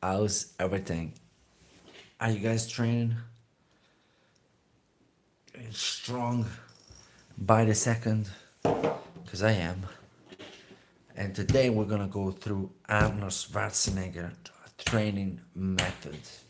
How's everything? Are you guys training? Strong by the second? Because I am. And today we're gonna go through Arnold Schwarzenegger training methods.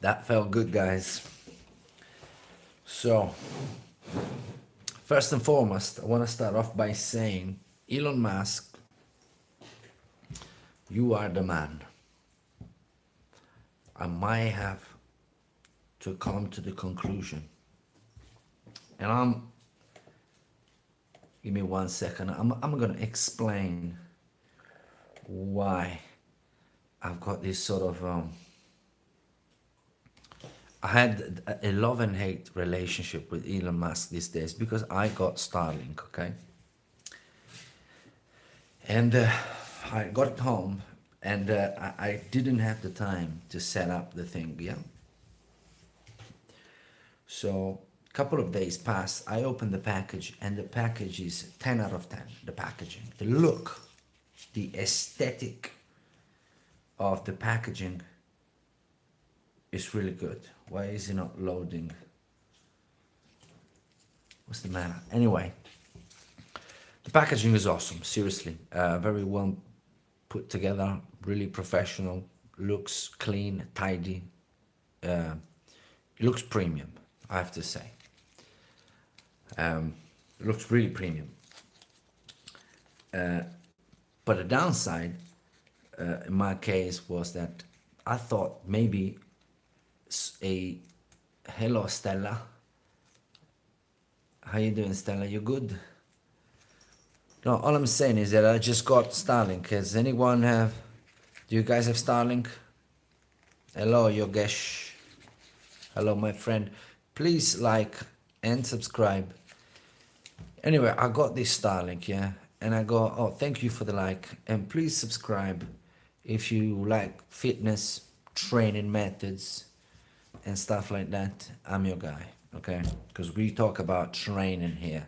That felt good, guys. So, first and foremost, I want to start off by saying, Elon Musk, you are the man. I might have to come to the conclusion. And give me 1 second. I'm going to explain why I've got this sort of, I had a love and hate relationship with Elon Musk these days because I got Starlink, okay? And I got it home and I didn't have the time to set up the thing, yeah? So a couple of days passed, I opened the package and the package is 10 out of 10, the packaging. The look, the aesthetic of the packaging is really good. Why is it not loading? What's the matter? Anyway, the packaging is awesome, seriously. Very well put together, really professional, looks clean, tidy. It looks premium, I have to say. It looks really premium. But the downside, in my case, was that I thought maybe a hello Stella. How you doing, Stella? You good? No, all I'm saying is that I just got Starlink. Has anyone have? Do you guys have Starlink? Hello, Yogesh. Hello, my friend. Please like and subscribe. Anyway, I got this Starlink, yeah, and I go, oh, thank you for the like, and please subscribe if you like fitness training methods and stuff like that. I'm your guy, okay? Because we talk about training here,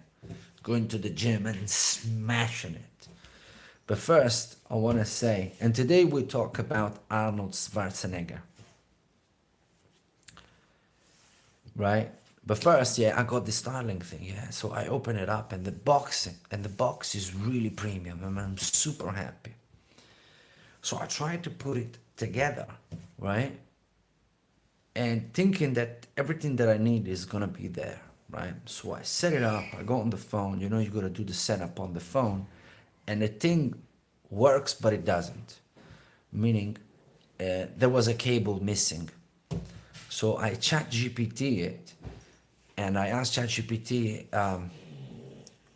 going to the gym and smashing it. But first, I want to say, and today we talk about Arnold Schwarzenegger, right? But first, yeah, I got the Starlink thing, yeah. So I open it up, and the box is really premium, and I'm super happy. So I tried to put it together, right? And thinking that everything that I need is gonna be there, right? So I set it up, I go on the phone, you know, you gotta do the setup on the phone, and the thing works, but it doesn't. Meaning, there was a cable missing. So I chat GPT it, and I asked ChatGPT,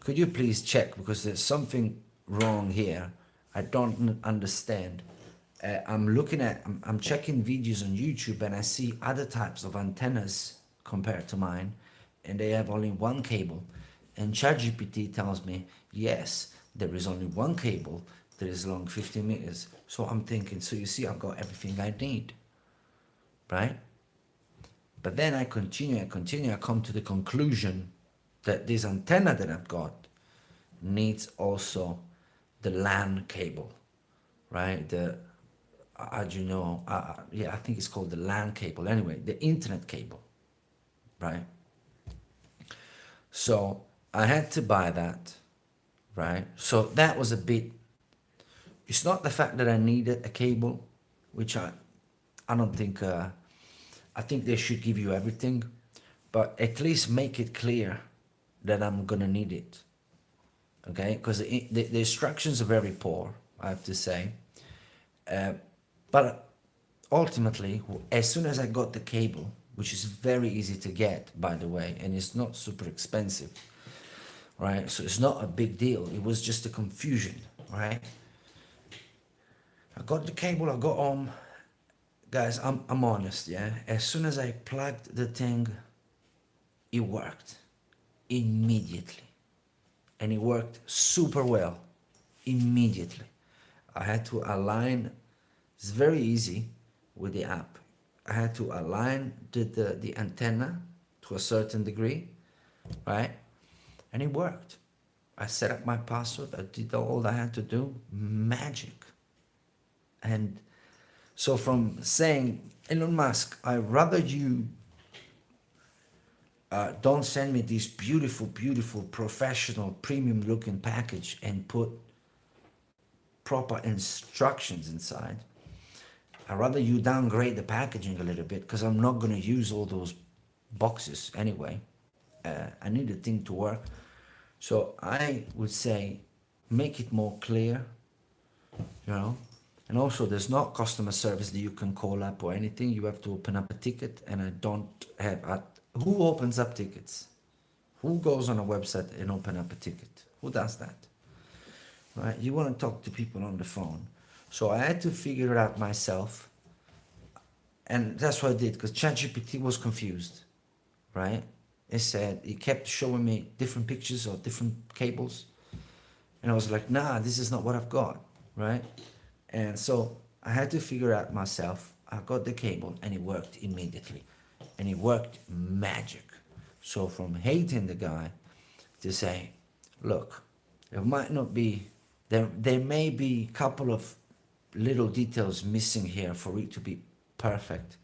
could you please check because there's something wrong here. I don't understand. I'm checking videos on YouTube and I see other types of antennas compared to mine, and they have only one cable. And ChatGPT tells me, yes, there is only one cable that is long 50 meters. So I'm thinking, so you see, I've got everything I need, right? But then I continue, I come to the conclusion that this antenna that I've got needs also the LAN cable, right? How do you know? Yeah, I think it's called the LAN cable. Anyway, the internet cable, right? So I had to buy that, right? So that was a bit, it's not the fact that I needed a cable, which I don't think, I think they should give you everything, but at least make it clear that I'm gonna need it, okay? Because the instructions are very poor, I have to say. But ultimately, as soon as I got the cable, which is very easy to get, by the way, and it's not super expensive, right? So it's not a big deal. It was just a confusion, right? I got the cable, I got home. Guys, I'm honest, yeah? As soon as I plugged the thing, it worked immediately. And it worked super well immediately. I had to align, it's very easy with the app. I had to align the antenna to a certain degree, right? And it worked. I set up my password, I did all I had to do, magic. And so from saying, Elon Musk, I rather you don't send me this beautiful, beautiful, professional, premium looking package and put proper instructions inside. I'd rather you downgrade the packaging a little bit because I'm not going to use all those boxes anyway. I need the thing to work. So I would say make it more clear, you know. And also, there's not customer service that you can call up or anything. You have to open up a ticket, and I don't have. Who opens up tickets? Who goes on a website and open up a ticket? Who does that? Right? You want to talk to people on the phone. So I had to figure it out myself, and that's what I did because ChatGPT was confused, right? It kept showing me different pictures of different cables, and I was like, nah, this is not what I've got, right? And so I had to figure out myself. I got the cable and it worked immediately. And it worked magic. So from hating the guy to say, look, there might not be, there may be a couple of little details missing here for it to be perfect.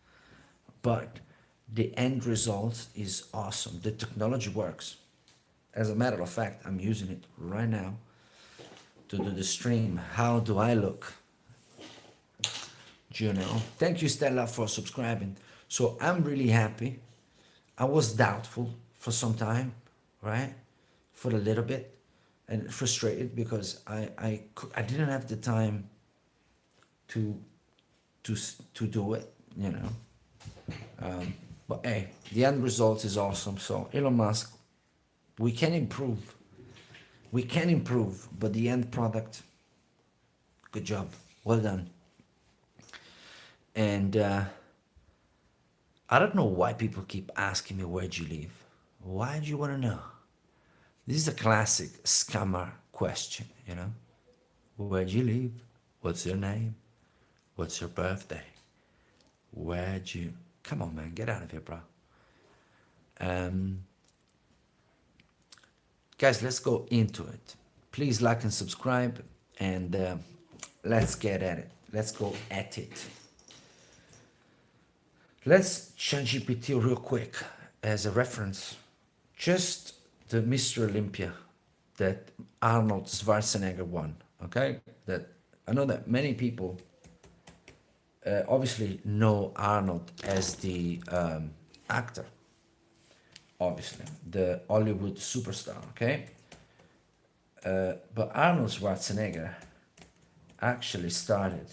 But the end result is awesome. The technology works. As a matter of fact, I'm using it right now to do the stream. How do I look? You know, thank you, Stella, for subscribing. So I'm really happy. I was doubtful for some time, right? For a little bit, and frustrated because I didn't have the time to to do it, you know. But hey, the end result is awesome. So Elon Musk, we can improve. We can improve, but the end product, good job. Well done. And I don't know why people keep asking me, where'd you live? Why do you want to know? This is a classic scammer question, you know? Where'd you live? What's your name? What's your birthday? Where'd you... Come on, man, get out of here, bro. Guys, let's go into it. Please like and subscribe, and let's get at it. Let's go at it. Let's ChatGPT real quick as a reference. Just the Mr. Olympia that Arnold Schwarzenegger won, okay? That I know that many people obviously know Arnold as the actor, obviously, the Hollywood superstar, okay? But Arnold Schwarzenegger actually started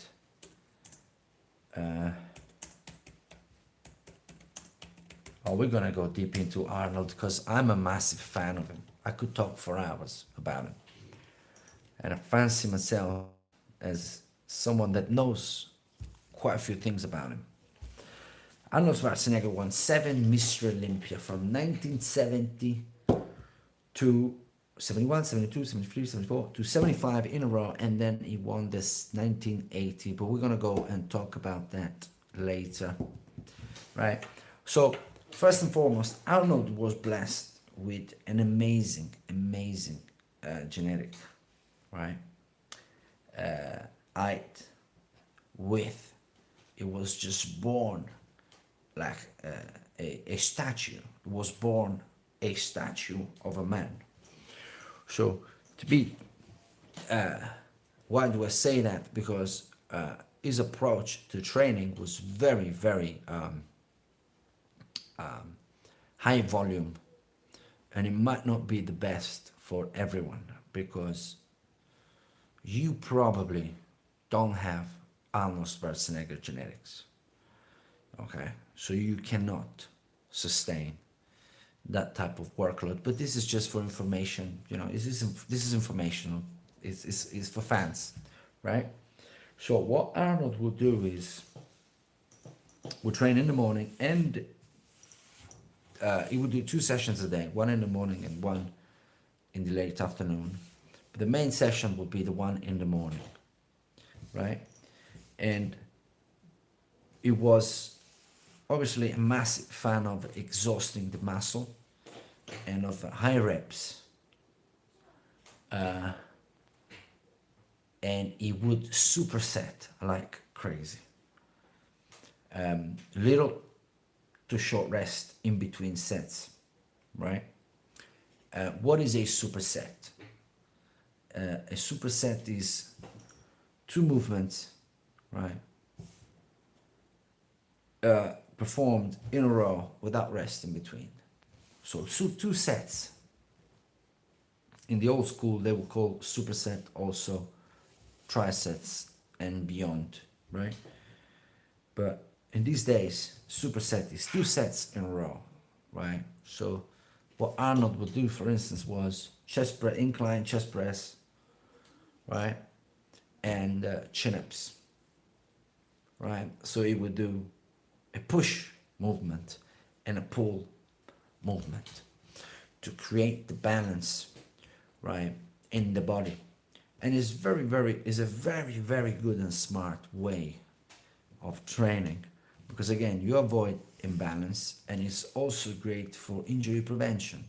we're gonna go deep into Arnold because I'm a massive fan of him. I could talk for hours about him. And I fancy myself as someone that knows quite a few things about him. Arnold Schwarzenegger won 7 Mr. Olympia from 1970 to 71, 72, 73, 74 to 75 in a row, and then he won this 1980. But we're gonna go and talk about that later, right? So first and foremost, Arnold was blessed with an amazing, amazing genetic, right? Height, width. It was just born like a statue. It was born a statue of a man. So to be, why do I say that? Because his approach to training was very, very high volume, and it might not be the best for everyone because you probably don't have Arnold Schwarzenegger genetics. Okay, so you cannot sustain that type of workload. But this is just for information. This is informational. It's for fans, right? So what Arnold will do is we'll train in the morning, and he would do 2 sessions a day, one in the morning and one in the late afternoon. But the main session would be the one in the morning, right? And he was obviously a massive fan of exhausting the muscle and of high reps. And he would superset like crazy. Little to short rest in between sets, right? What is a superset? A superset is 2 movements, right? Performed in a row without rest in between. So 2 sets. In the old school, they would call superset also trisets and beyond, right? But in these days, superset is 2 sets in a row, right? So what Arnold would do, for instance, was chest press, incline chest press, right? And chin-ups, right? So he would do a push movement and a pull movement to create the balance, right, in the body. And it's a very good and smart way of training, because again, you avoid imbalance, and it's also great for injury prevention,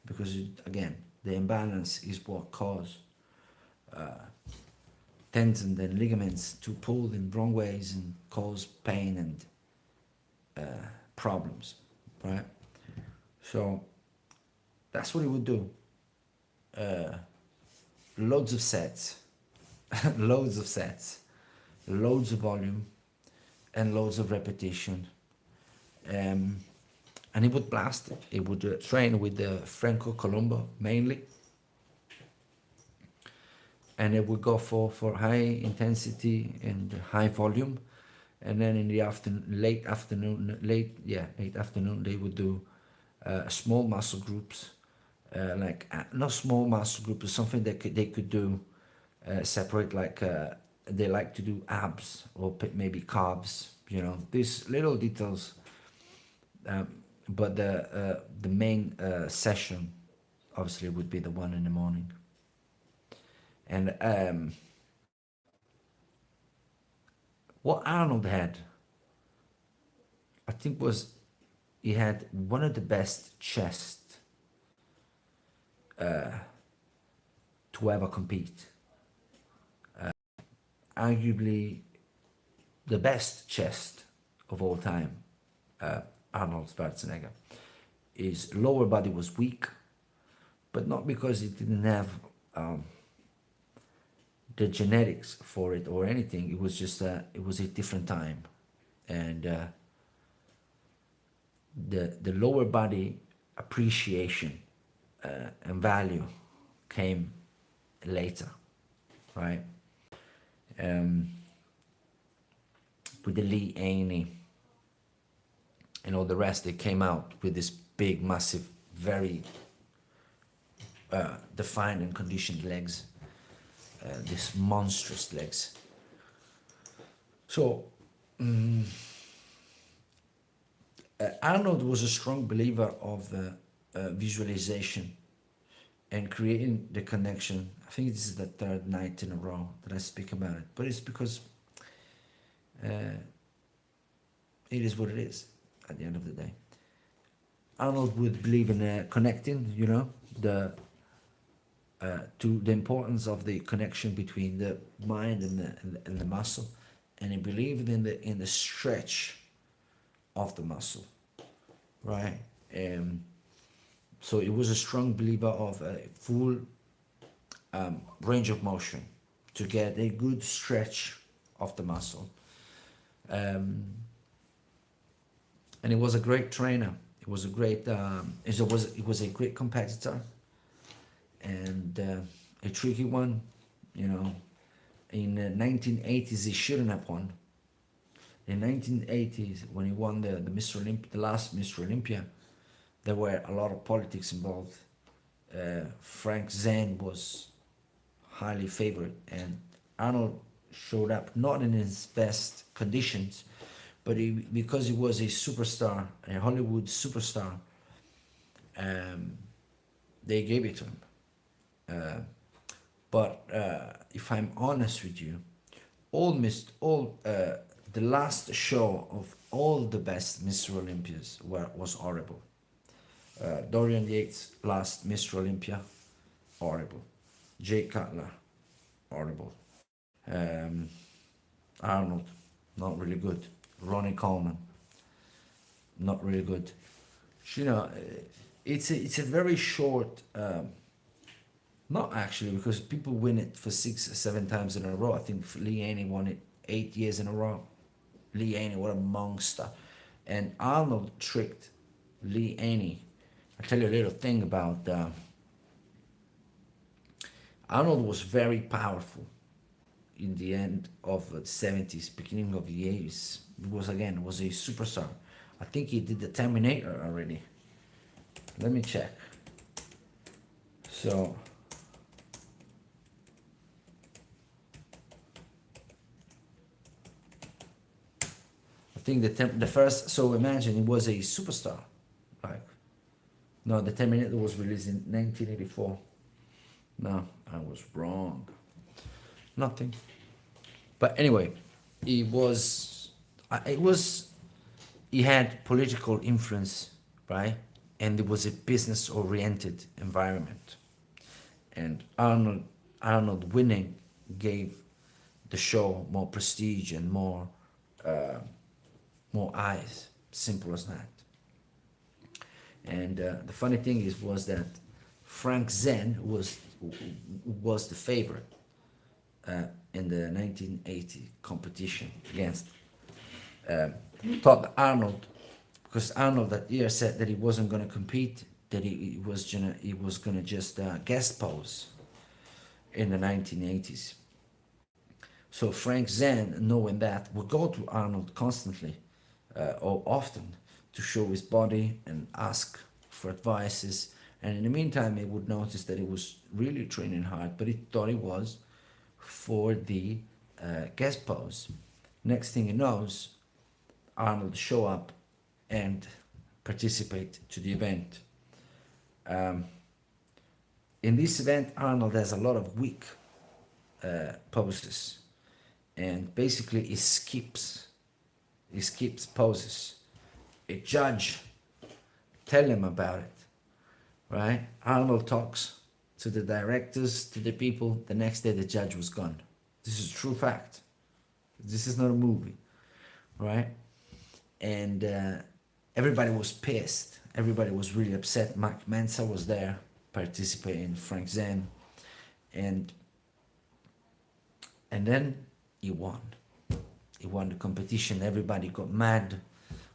because again, the imbalance is what causes tendons and ligaments to pull in wrong ways and cause pain and problems, right? So that's what he would do. Loads of sets, loads of sets, loads of volume, and loads of repetition. And he would blast it. He would train with the Franco Colombo mainly. And it would go for high intensity and high volume. And then in the late afternoon, they would do small muscle groups, not small muscle groups, something that they could do separate, like they like to do abs or maybe calves, these little details. But the main session obviously would be the one in the morning. And what Arnold had, I think, was he had one of the best chests to ever compete. Arguably the best chest of all time, Arnold Schwarzenegger. His lower body was weak, but not because he didn't have the genetics for it or anything. It was just it was a different time, and the lower body appreciation and value came later, right? With the Lee Haney and all the rest, they came out with this big, massive, very defined and conditioned legs, these monstrous legs. So Arnold was a strong believer of visualization and creating the connection. I think this is the third night in a row that I speak about it, but it's because it is what it is at the end of the day. Arnold would believe in connecting, the to the importance of the connection between the mind and the muscle, and he believed in the stretch of the muscle, right? So he was a strong believer of a full range of motion to get a good stretch of the muscle. And he was a great trainer. He was a great, he was a great competitor, and a tricky one. In the 1980s, he shouldn't have won, In 1980s, when he won the Mr. Olympia, the last Mr. Olympia, there were a lot of politics involved. Frank Zane was highly favored, and Arnold showed up not in his best conditions, but because he was a superstar, a Hollywood superstar, um, they gave it to him. Uh, but if I'm honest with you, all the last show of all the best Mr. Olympias was horrible. Dorian Yates' last Mr. Olympia, horrible. Jay Cutler, horrible. Um, Arnold, not really good. Ronnie Coleman, not really good. You know, it's a very short. Not actually, because people win it for 6 or 7 times in a row. I think Lee Haney won it 8 years in a row. Lee Haney, what a monster! And Arnold tricked Lee Haney. I'll tell you a little thing about Arnold was very powerful in the end of the 70s, beginning of the 80s. He was a superstar. I think he did the Terminator already. Let me check. So I think the first. So imagine he was a superstar. Like, no, the Terminator was released in 1984. No, I was wrong. Nothing. But anyway, he was. It was. He had political influence, right? And it was a business-oriented environment. And Arnold winning gave the show more prestige and uh, more eyes. Simple as that. And the funny thing was that Frank Zen was the favorite in the 1980 competition against Todd Arnold, because Arnold that year said that he wasn't going to compete, that he was gonna just guest pose in the 1980s. So Frank Zen, knowing that, would go to Arnold constantly or often to show his body and ask for advices. And in the meantime, he would notice that he was really training hard, but he thought he was for the guest pose. Next thing he knows, Arnold show up and participate to the event. Um, in this event, Arnold has a lot of weak poses, and basically he skips poses. A judge tell him about it, right? Arnold talks to the directors, to the people. The next day, the judge was gone. This is true fact. This is not a movie, right? And everybody was pissed. Everybody was really upset. Mark Mensa was there participating, Frank Zen, and then he won. He won the competition. Everybody got mad.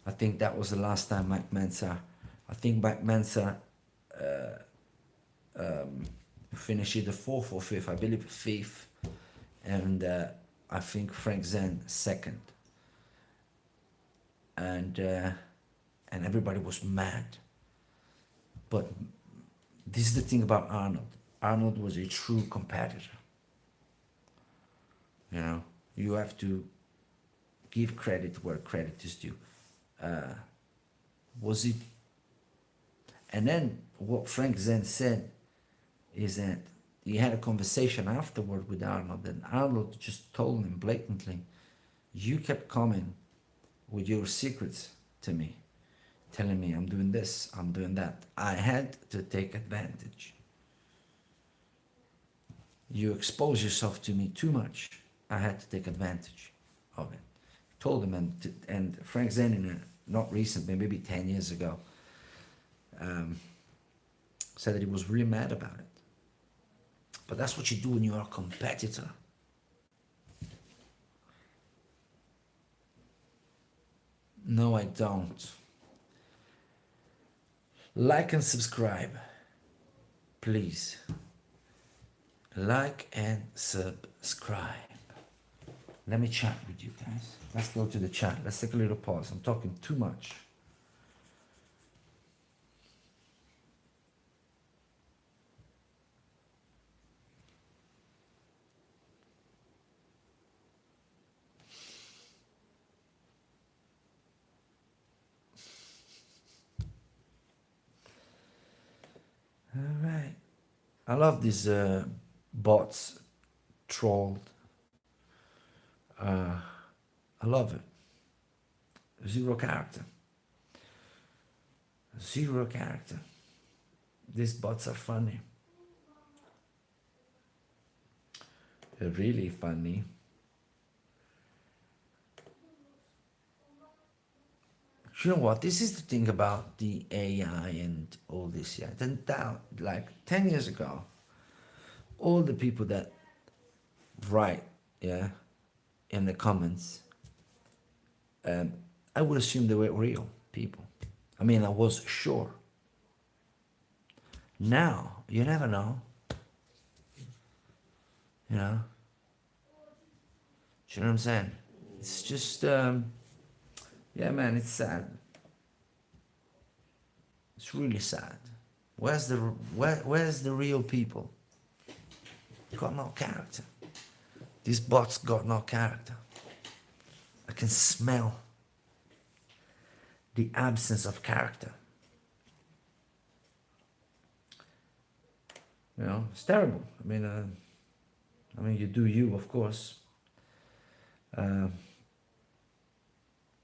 I think that was the last time Mike Mensa. I think Mike Mensa finished either fourth or fifth. I believe fifth, and I think Frank Zen second. And everybody was mad. But this is the thing about Arnold. Arnold was a true competitor. You know, you have to give credit where credit is due. Was it? And then what Frank Zen said is that he had a conversation afterward with Arnold, and Arnold just told him blatantly, "You kept coming with your secrets to me, telling me I'm doing this, I'm doing that. I had to take advantage. You expose yourself to me too much. I had to take advantage of it." Told him, and Frank Zen, not recently, maybe 10 years ago, said that he was really mad about it. But that's what you do when you are a competitor. No, I don't. Like and subscribe. Please. Like and subscribe. Let me chat with you guys. Let's go to the chat. Let's take a little pause. I'm talking too much. All right. I love these bots trolled. I love it. Zero character. Zero character. These bots are funny. They're really funny. You know what? This is the thing about the AI and all this. Yeah, then that, like 10 years ago, all the people that write, yeah, in the comments, I would assume they were real people. I mean, I was sure. Now, you never know. You know? Do you know what I'm saying? It's just, yeah, man, it's sad. It's really sad. Where's the real people? Got no character. These bots got no character. I can smell the absence of character. You know, it's terrible. I mean, you do you, of course. But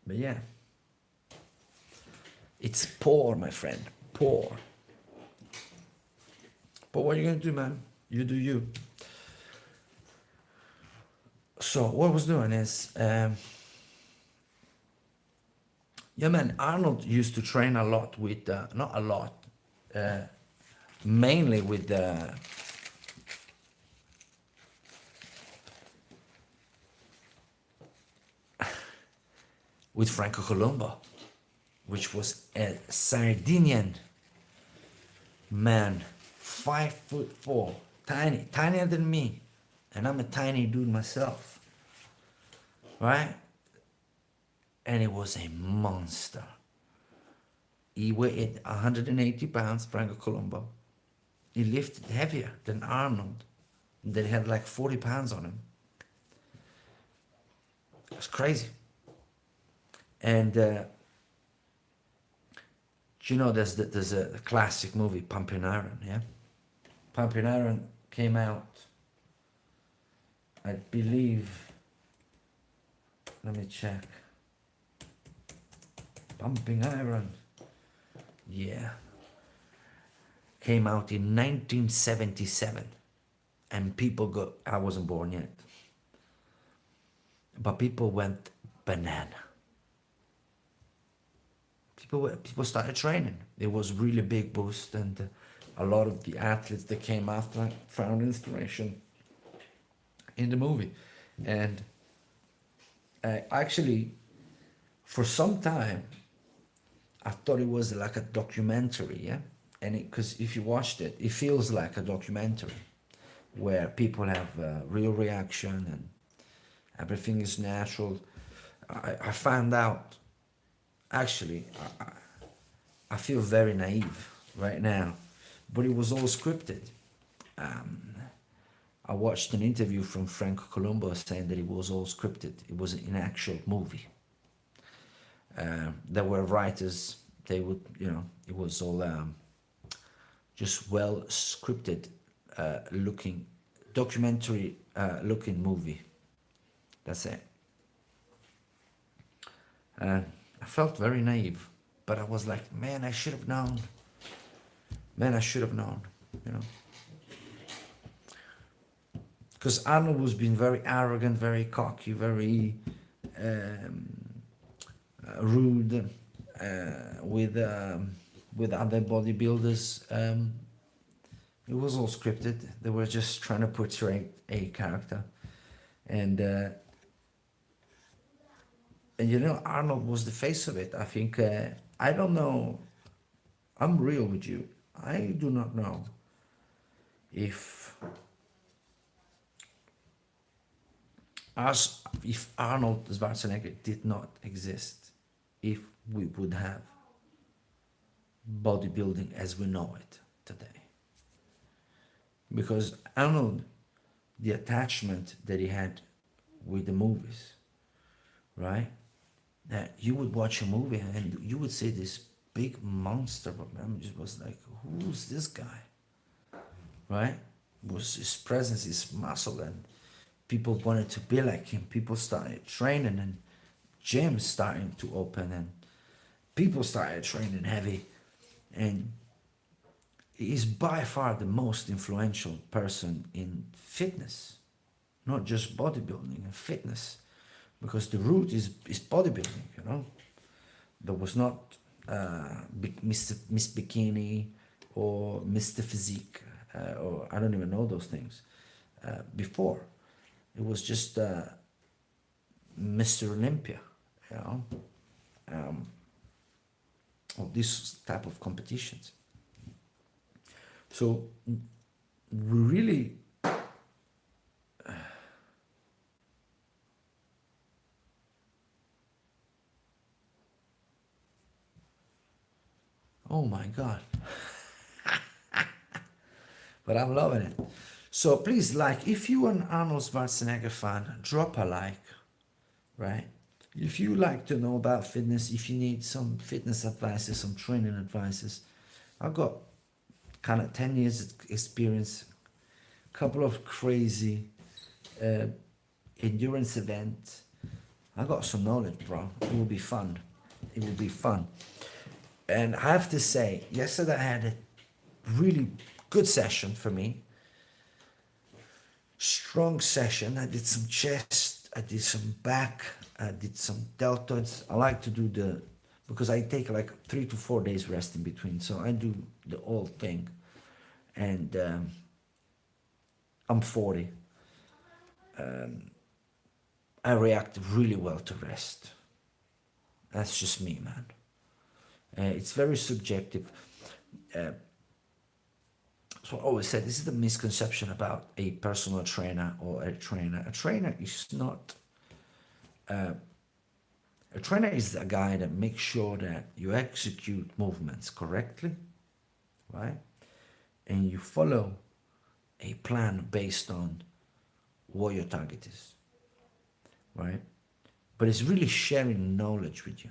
yeah, it's poor, my friend, poor. But what are you gonna do, man? You do you. So what I was doing is, yeah, man, Arnold used to train a lot with, not a lot, mainly with Franco Colombo, which was a Sardinian man, 5'4", tiny, tinier than me, and I'm a tiny dude myself, right? And he was a monster. He weighed 180 pounds, Franco Colombo. He lifted heavier than Arnold. They had like 40 pounds on him. It's crazy. And you know, there's a classic movie, Pumping Iron, yeah? Pumping Iron came out, I believe, let me check. Pumping Iron, yeah. Came out in 1977. And people got, I wasn't born yet, but people went banana. People started training. It was really big boost, and a lot of the athletes that came after found inspiration in the movie. And actually, for some time, I thought it was like a documentary, yeah? And because if you watched it, it feels like a documentary where people have real reaction and everything is natural. I found out, actually, I feel very naive right now, but it was all scripted. I watched an interview from Franco Colombo saying that it was all scripted. It was an actual movie. There were writers, they would, you know, it was all just well scripted looking, documentary looking movie. That's it. I felt very naive, but I was like, man, I should have known. Man, I should have known, you know. Because Arnold was being very arrogant, very cocky, very rude with other bodybuilders. It was all scripted. They were just trying to portray a character, and you know, Arnold was the face of it. I think I don't know. I'm real with you. I do not know if As if Arnold Schwarzenegger did not exist, if we would have bodybuilding as we know it today. Because Arnold, the attachment that he had with the movies, right? That you would watch a movie and you would see this big monster, but man, it was like, who's this guy? Right? Was his presence, his muscle, and people wanted to be like him. People started training, and gyms starting to open, and people started training heavy. And he's by far the most influential person in fitness, not just bodybuilding and fitness, because the root is bodybuilding, you know. There was not Miss Bikini or Mr. Physique, or I don't even know those things before. It was just Mr. Olympia, you know, of this type of competitions. So we really oh my God. But I'm loving it. So please, like, if you're an Arnold Schwarzenegger fan, drop a like, right? If you like to know about fitness, if you need some fitness advices, some training advices, I've got kind of 10 years experience, a couple of crazy uh, endurance events. I got some knowledge, bro. It will be fun. It will be fun. And I have to say, yesterday I had a really good session for me. Strong session. I did some chest, I did some back, I did some deltoids. I like to do because I take like 3 to 4 days rest in between. So I do the whole thing. And I'm 40. I react really well to rest. That's just me, man. It's very subjective. So I always said this is the misconception about a personal trainer or a trainer. A trainer is not. A trainer is a guy that makes sure that you execute movements correctly, right? And you follow a plan based on what your target is, right? But it's really sharing knowledge with you,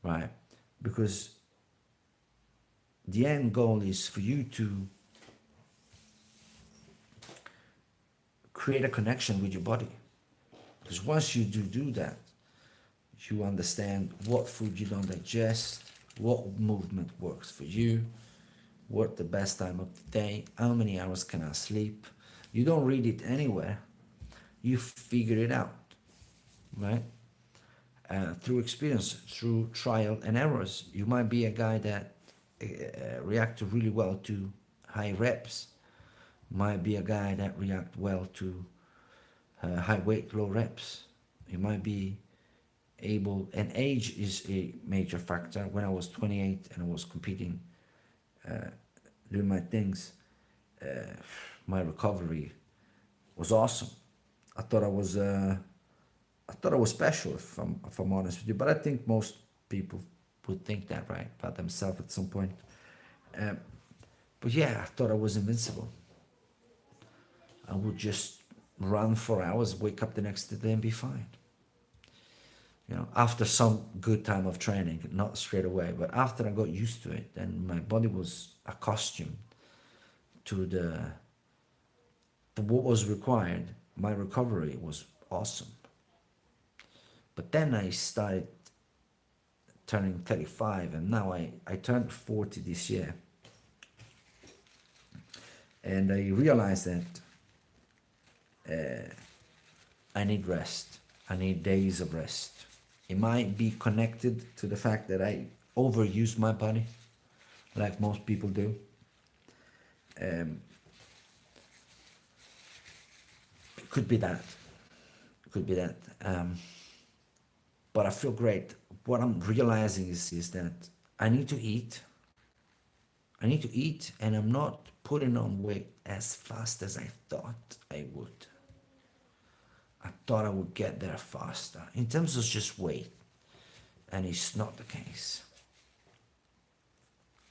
right? Because the end goal is for you to create a connection with your body. Because once you do that, you understand what food you don't digest, what movement works for you, what the best time of the day, how many hours can I sleep. You don't read it anywhere. You figure it out, right? Through experience, through trial and errors. You might be a guy that reacts really well to high reps. Might be a guy that reacts well to high weight, low reps. You might be able, and age is a major factor. When I was 28 and I was competing, doing my things, my recovery was awesome. I thought I was special, if I'm honest with you. But I think most people would think that, right, about themselves at some point. But yeah, I thought I was invincible. I would just run for hours, wake up the next day, and be fine. You know, after some good time of training, not straight away, but after I got used to it, and my body was accustomed to to what was required, my recovery was awesome. But then I started turning 35, and now I turned 40 this year. And I realized that I need rest. I need days of rest. It might be connected to the fact that I overuse my body, like most people do. It could be that. It could be that. But I feel great. What I'm realizing is that I need to eat. I need to eat, and I'm not putting on weight as fast as I thought I would. I thought I would get there faster in terms of just weight, and it's not the case.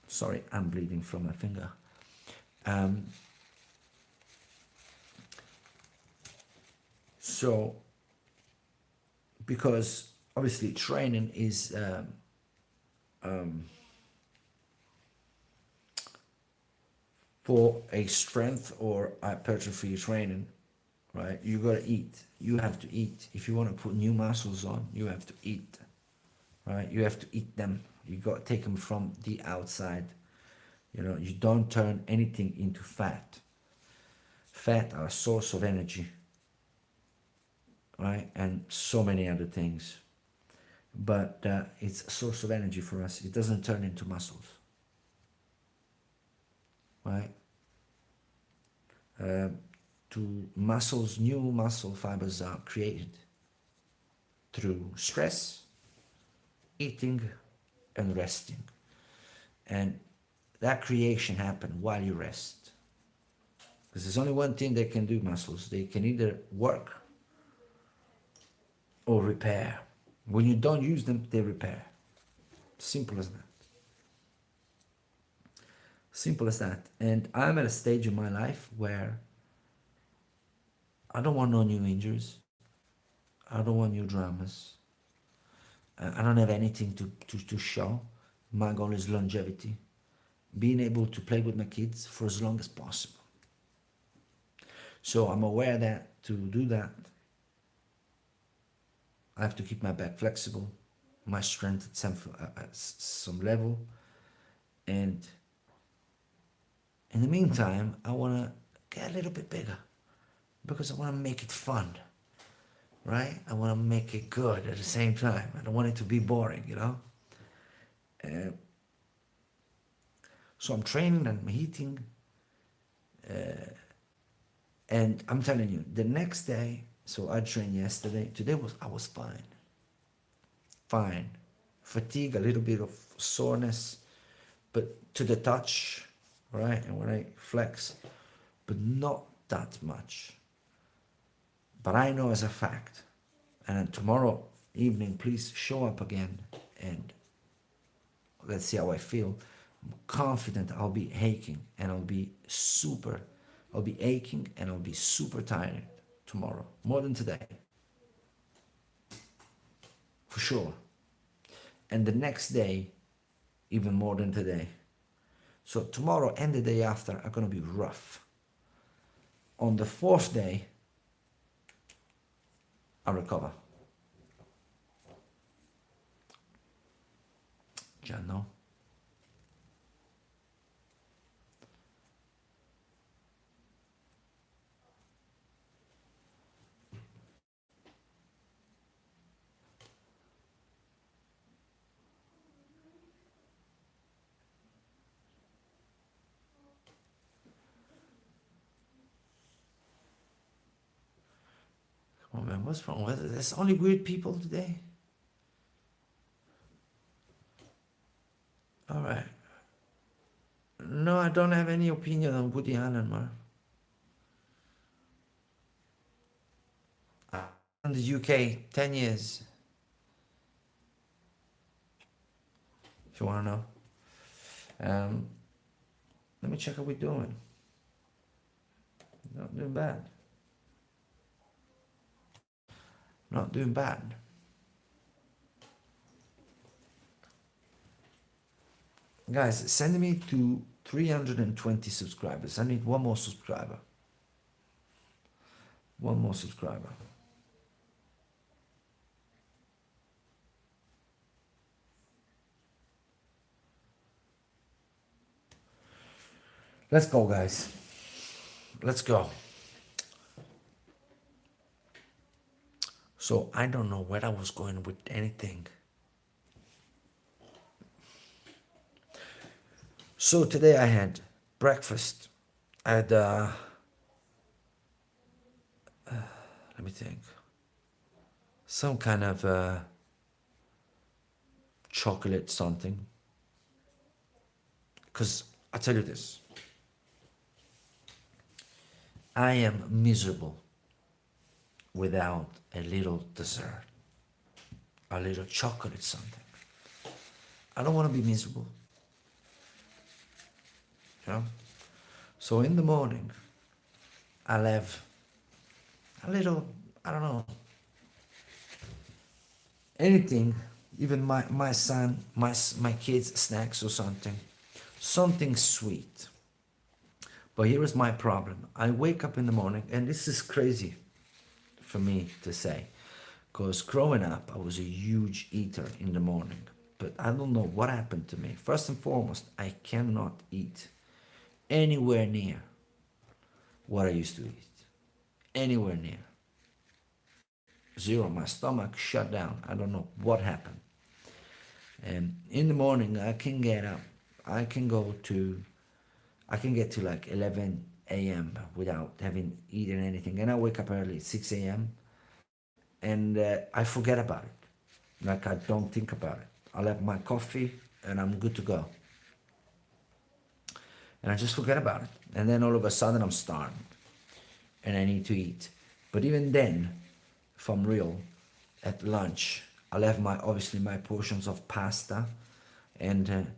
Sorry, I'm bleeding from my finger. Um, so, because obviously training is for a strength or hypertrophy training, right? You gotta eat. You have to eat. If you want to put new muscles on, you have to eat, right? You have to eat them. You got to take them from the outside. You know, you don't turn anything into fat. Fat are a source of energy, right? And so many other things. But it's a source of energy for us. It doesn't turn into muscles, right? To muscles, new muscle fibers are created through stress, eating, and resting. And that creation happens while you rest. Because there's only one thing they can do, muscles. They can either work or repair. When you don't use them, they repair. Simple as that. Simple as that. And I'm at a stage in my life where I don't want no new injuries. I don't want new dramas. I don't have anything to show. My goal is longevity. Being able to play with my kids for as long as possible. So I'm aware that to do that, I have to keep my back flexible, my strength at some level. And in the meantime, I want to get a little bit bigger because I want to make it fun, right? I want to make it good at the same time. I don't want it to be boring, you know? So I'm training and I'm eating. And I'm telling you, the next day, so I trained yesterday. Today I was fine. Fine. Fatigue, a little bit of soreness, but to the touch, right? And when I flex, but not that much. But I know as a fact, and tomorrow evening, please show up again and let's see how I feel. I'm confident I'll be aching and I'll be aching and I'll be super tired tomorrow, more than today, for sure. And the next day, even more than today. So tomorrow and the day after are gonna be rough. On the fourth day, I'll recover. Gianno. Come on, man, what's wrong with it? There's only weird people today. All right. No, I don't have any opinion on Woody Allen, man. In the UK, 10 years. If you want to know. Let me check how we're doing. Not doing bad. Not doing bad. Guys, send me to 320 subscribers. I need one more subscriber. One more subscriber. Let's go, guys. Let's go. So I don't know where I was going with anything. So today I had breakfast. I had, let me think, some kind of chocolate something. Because I tell you this, I am miserable without a little dessert, a little chocolate something. I don't want to be miserable, you know? So in the morning, I'll have a little, I don't know, anything, even my son, my kids' snacks or something sweet. But here is my problem. I wake up in the morning, and this is crazy for me to say, because growing up, I was a huge eater in the morning. But I don't know what happened to me. First and foremost, I cannot eat anywhere near what I used to eat. Anywhere near. Zero. My stomach shut down. I don't know what happened. And in the morning, I can get up. I can go to, I can get to like 11 a.m. without having eaten anything. And I wake up early, 6 a.m. And I forget about it. Like I don't think about it. I'll have my coffee and I'm good to go. And I just forget about it. And then all of a sudden I'm starving and I need to eat. But even then, if I'm real, at lunch, I'll have obviously my portions of pasta, and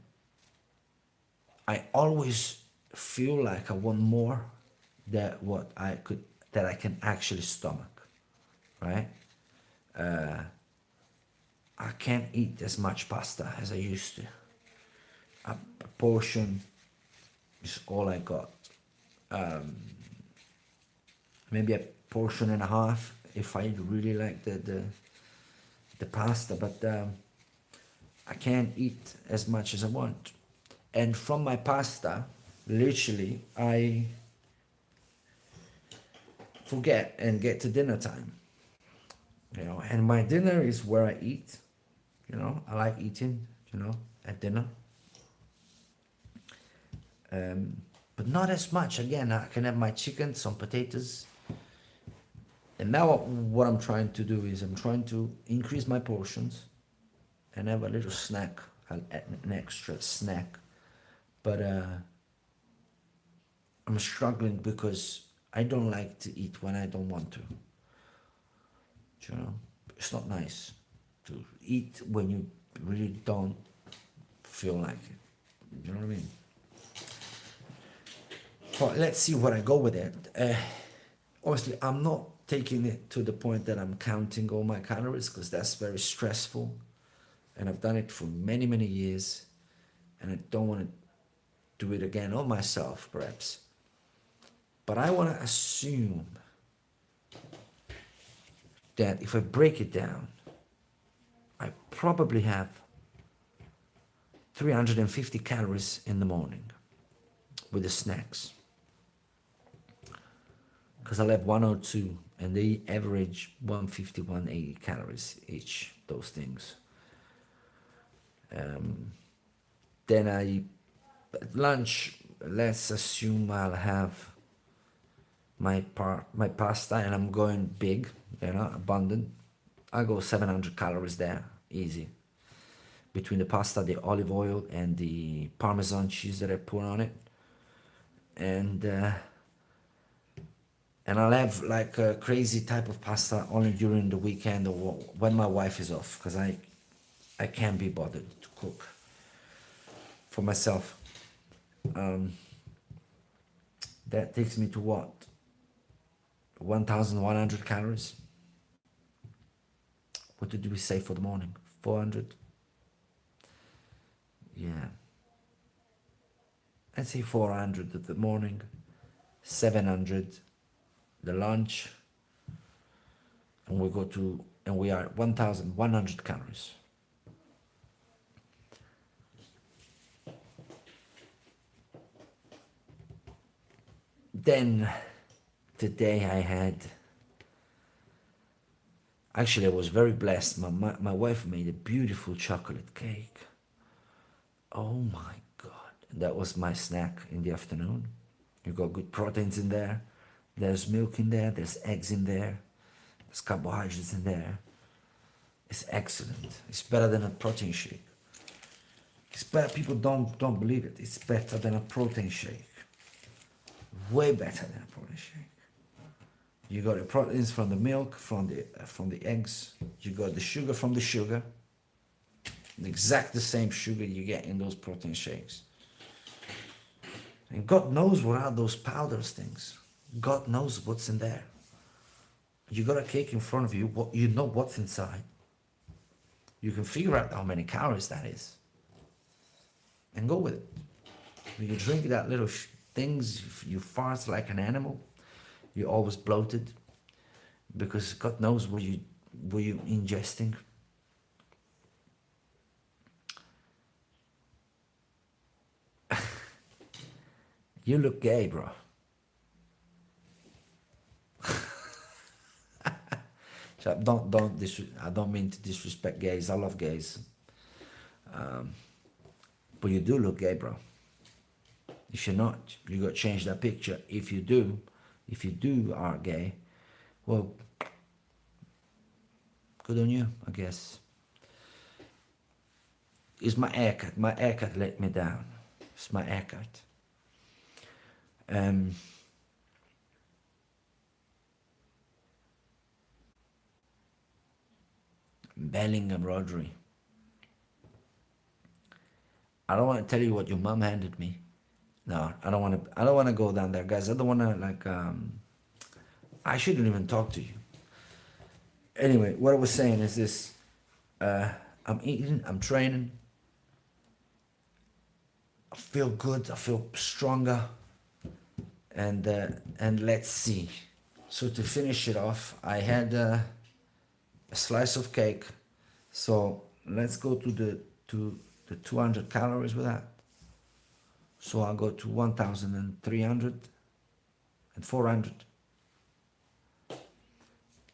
I always feel like I want more that I can actually stomach, right? I can't eat as much pasta as I used to. A portion is all I got. Maybe a portion and a half if I really like the pasta, but I can't eat as much as I want. And from my pasta, literally, I forget and get to dinner time. And my dinner is where I eat. I like eating, at dinner. But not as much. Again, I can have my chicken, some potatoes. And now what I'm trying to do is I'm trying to increase my portions and have a little snack, an extra snack. But I'm struggling because I don't like to eat when I don't want to. It's not nice to eat when you really don't feel like it. You know what I mean? But let's see where I go with it. Obviously, I'm not taking it to the point that I'm counting all my calories because that's very stressful. And I've done it for many, many years. And I don't want to do it again on myself, perhaps. But I want to assume that if I break it down, I probably have 350 calories in the morning with the snacks. Because I'll have one or two, and they average 150, 180 calories each, those things. Then at lunch, let's assume I'll have my pasta, and I'm going big, abundant. I go 700 calories there, easy. Between the pasta, the olive oil, and the Parmesan cheese that I put on it. And I'll have like a crazy type of pasta only during the weekend or when my wife is off, because I can't be bothered to cook for myself. That takes me to what? 1,100 calories. What did we say for the morning? 400? Yeah. I'd say 400 at the morning, 700 the lunch, and we are 1,100 calories. Then today actually I was very blessed. My wife made a beautiful chocolate cake. Oh my God. And that was my snack in the afternoon. You got good proteins in there. There's milk in there. There's eggs in there. There's carbohydrates in there. It's excellent. It's better than a protein shake. It's better. People don't believe it. It's better than a protein shake. Way better than a protein shake. You got the proteins from the milk, from the eggs. You got the sugar from the sugar. Exact the same sugar you get in those protein shakes. And God knows what are those powders things. God knows what's in there. You got a cake in front of you, you know what's inside. You can figure out how many calories that is. And go with it. When you drink that little things, you fart like an animal, you're always bloated. Because God knows what you're ingesting. You look gay, bro. So I don't mean to disrespect gays. I love gays, but you do look gay, bro. You should not. You got to change that picture. If you do are gay, well, good on you, I guess. It's my haircut. My haircut let me down. It's my haircut. Bellingham Rodri. I don't want to tell you what your mom handed me. No, I don't want to. I don't want to go down there, guys. I don't want to like. I shouldn't even talk to you. Anyway, what I was saying is this: I'm eating, I'm training. I feel good. I feel stronger. And let's see. So to finish it off, I had a slice of cake. So let's go to the 200 calories with that. So I'll go to 1,300 and 400.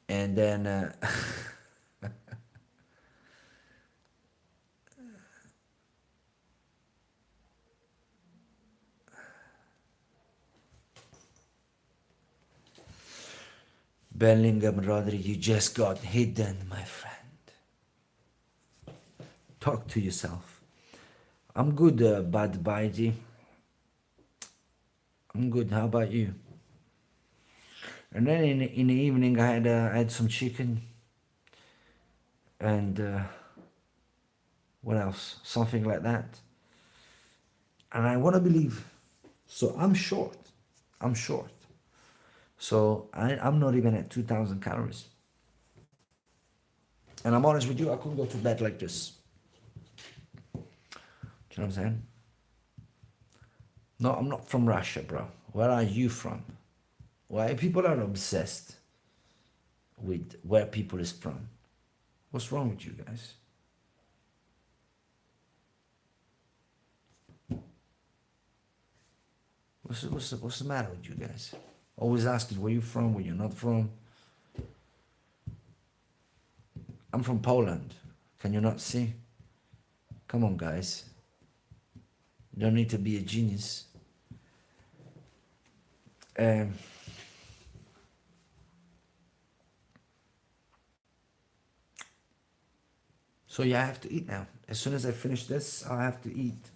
And then Bellingham Rodri, you just got hidden, my friend. Talk to yourself. I'm good, Bad Baiji. I'm good. How about you? And then in the evening, I had some chicken. And what else? Something like that. And I want to believe. So I'm short. So I'm not even at 2,000 calories. And I'm honest with you, I couldn't go to bed like this. Do you know what I'm saying? No, I'm not from Russia, bro. Where are you from? Why people are obsessed with where people is from? What's wrong with you guys? What's the matter with you guys? Always asking where you from, where you're not from. I'm from Poland. Can you not see? Come on, guys. You don't need to be a genius. So yeah, I have to eat now. As soon as I finish this, I have to eat.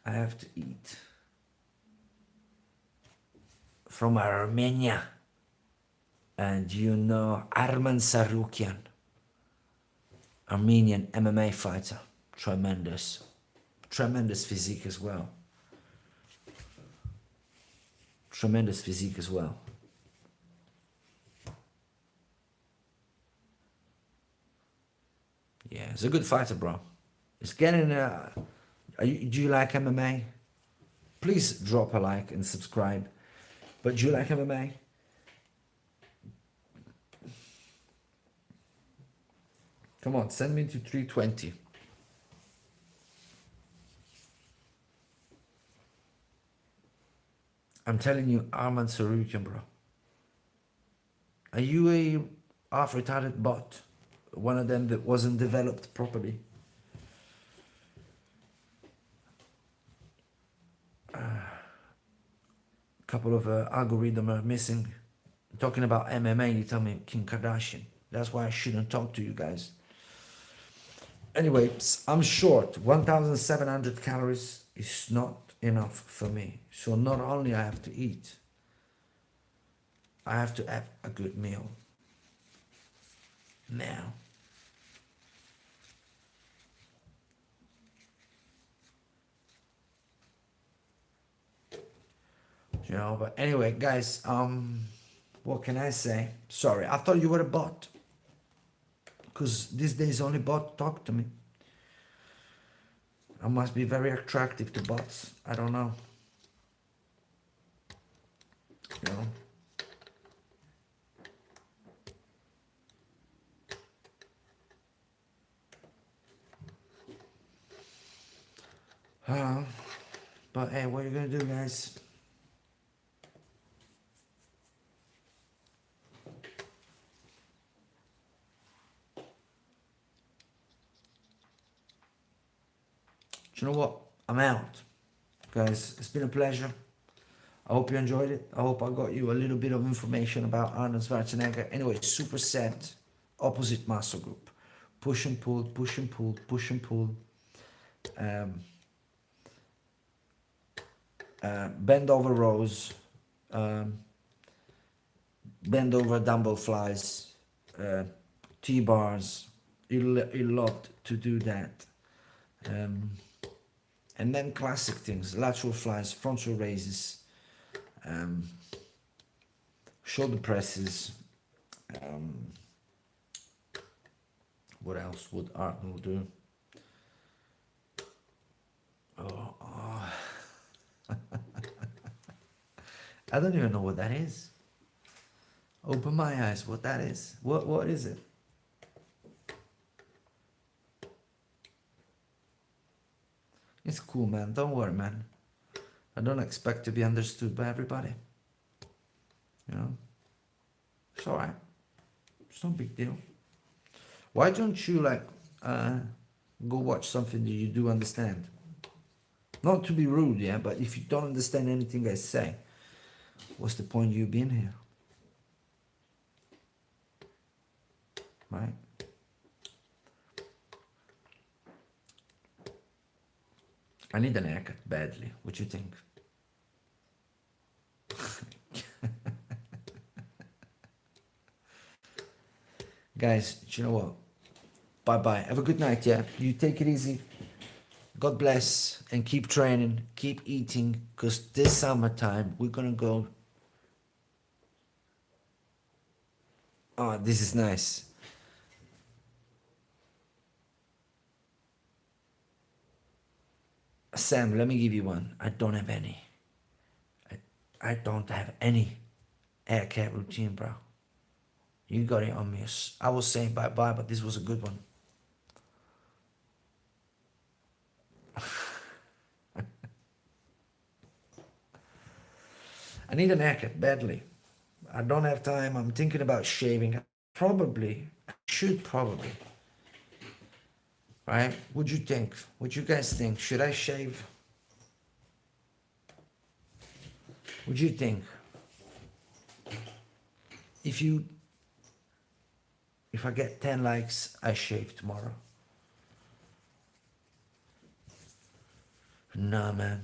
I have to eat. From Armenia. And you know Arman Sarukian. Armenian MMA fighter. Tremendous. Tremendous physique as well. Tremendous physique as well. Yeah, he's a good fighter, bro. It's getting... do you like MMA? Please drop a like and subscribe. But do you like MMA? Come on, send me to 320. I'm telling you, Arman Sarukian, bro. Are you a half-retarded bot? One of them that wasn't developed properly? Couple of algorithms are missing. Talking about MMA, you tell me Kim Kardashian. That's why I shouldn't talk to you guys. Anyway, I'm short. 1,700 calories is not enough for me. So not only I have to eat, I have to have a good meal now. You know, but anyway, guys, what can I say? Sorry, I thought you were a bot. Because these days only bot talk to me. I must be very attractive to bots. I don't know. You know. But hey, what are you gonna do, guys? Do you know what? I'm out. Guys, it's been a pleasure. I hope you enjoyed it. I hope I got you a little bit of information about Arnold Schwarzenegger. Anyway, superset, opposite muscle group. Push and pull, push and pull, push and pull. Bend over rows. Bend over dumbbell flies. T-bars. He loved to do that. And then classic things, lateral flies, frontal raises, shoulder presses. What else would Arnold do? I don't even know what that is. Open my eyes, what that is. What is it? It's cool, man. Don't worry, man. I don't expect to be understood by everybody. You know? It's alright. It's no big deal. Why don't you, like, go watch something that you do understand? Not to be rude, yeah, but if you don't understand anything I say, what's the point of you being here? Right? I need an haircut badly. What do you think? Guys, do you know what? Bye-bye. Have a good night, yeah? You take it easy. God bless. And keep training. Keep eating. Because this summertime, we're going to go... Oh, this is nice. Sam, let me give you one. I don't have any. I don't have any hair care routine, bro. You got it on me. I was saying bye-bye, but this was a good one. I need an haircut badly. I don't have time. I'm thinking about shaving. I should probably. Right? What'd you think? What you guys think? Should I shave? What'd you think? If I get 10 likes, I shave tomorrow. Nah, man.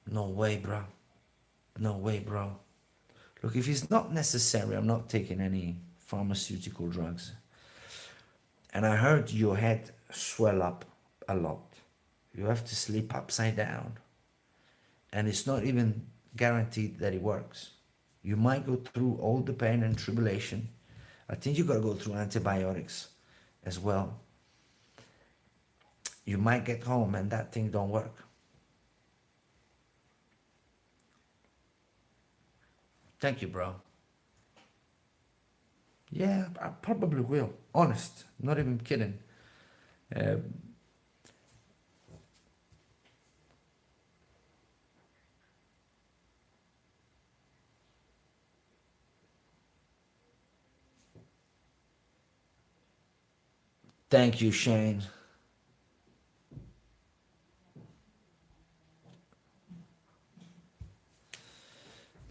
No way, bro. No way, bro. Look, if it's not necessary, I'm not taking any pharmaceutical drugs. And I heard your head swell up a lot. You have to sleep upside down. And it's not even guaranteed that it works. You might go through all the pain and tribulation. I think you gotta go through antibiotics as well. You might get home and that thing don't work. Thank you, bro. Yeah, I probably will. Honest, not even kidding. Thank you, Shane.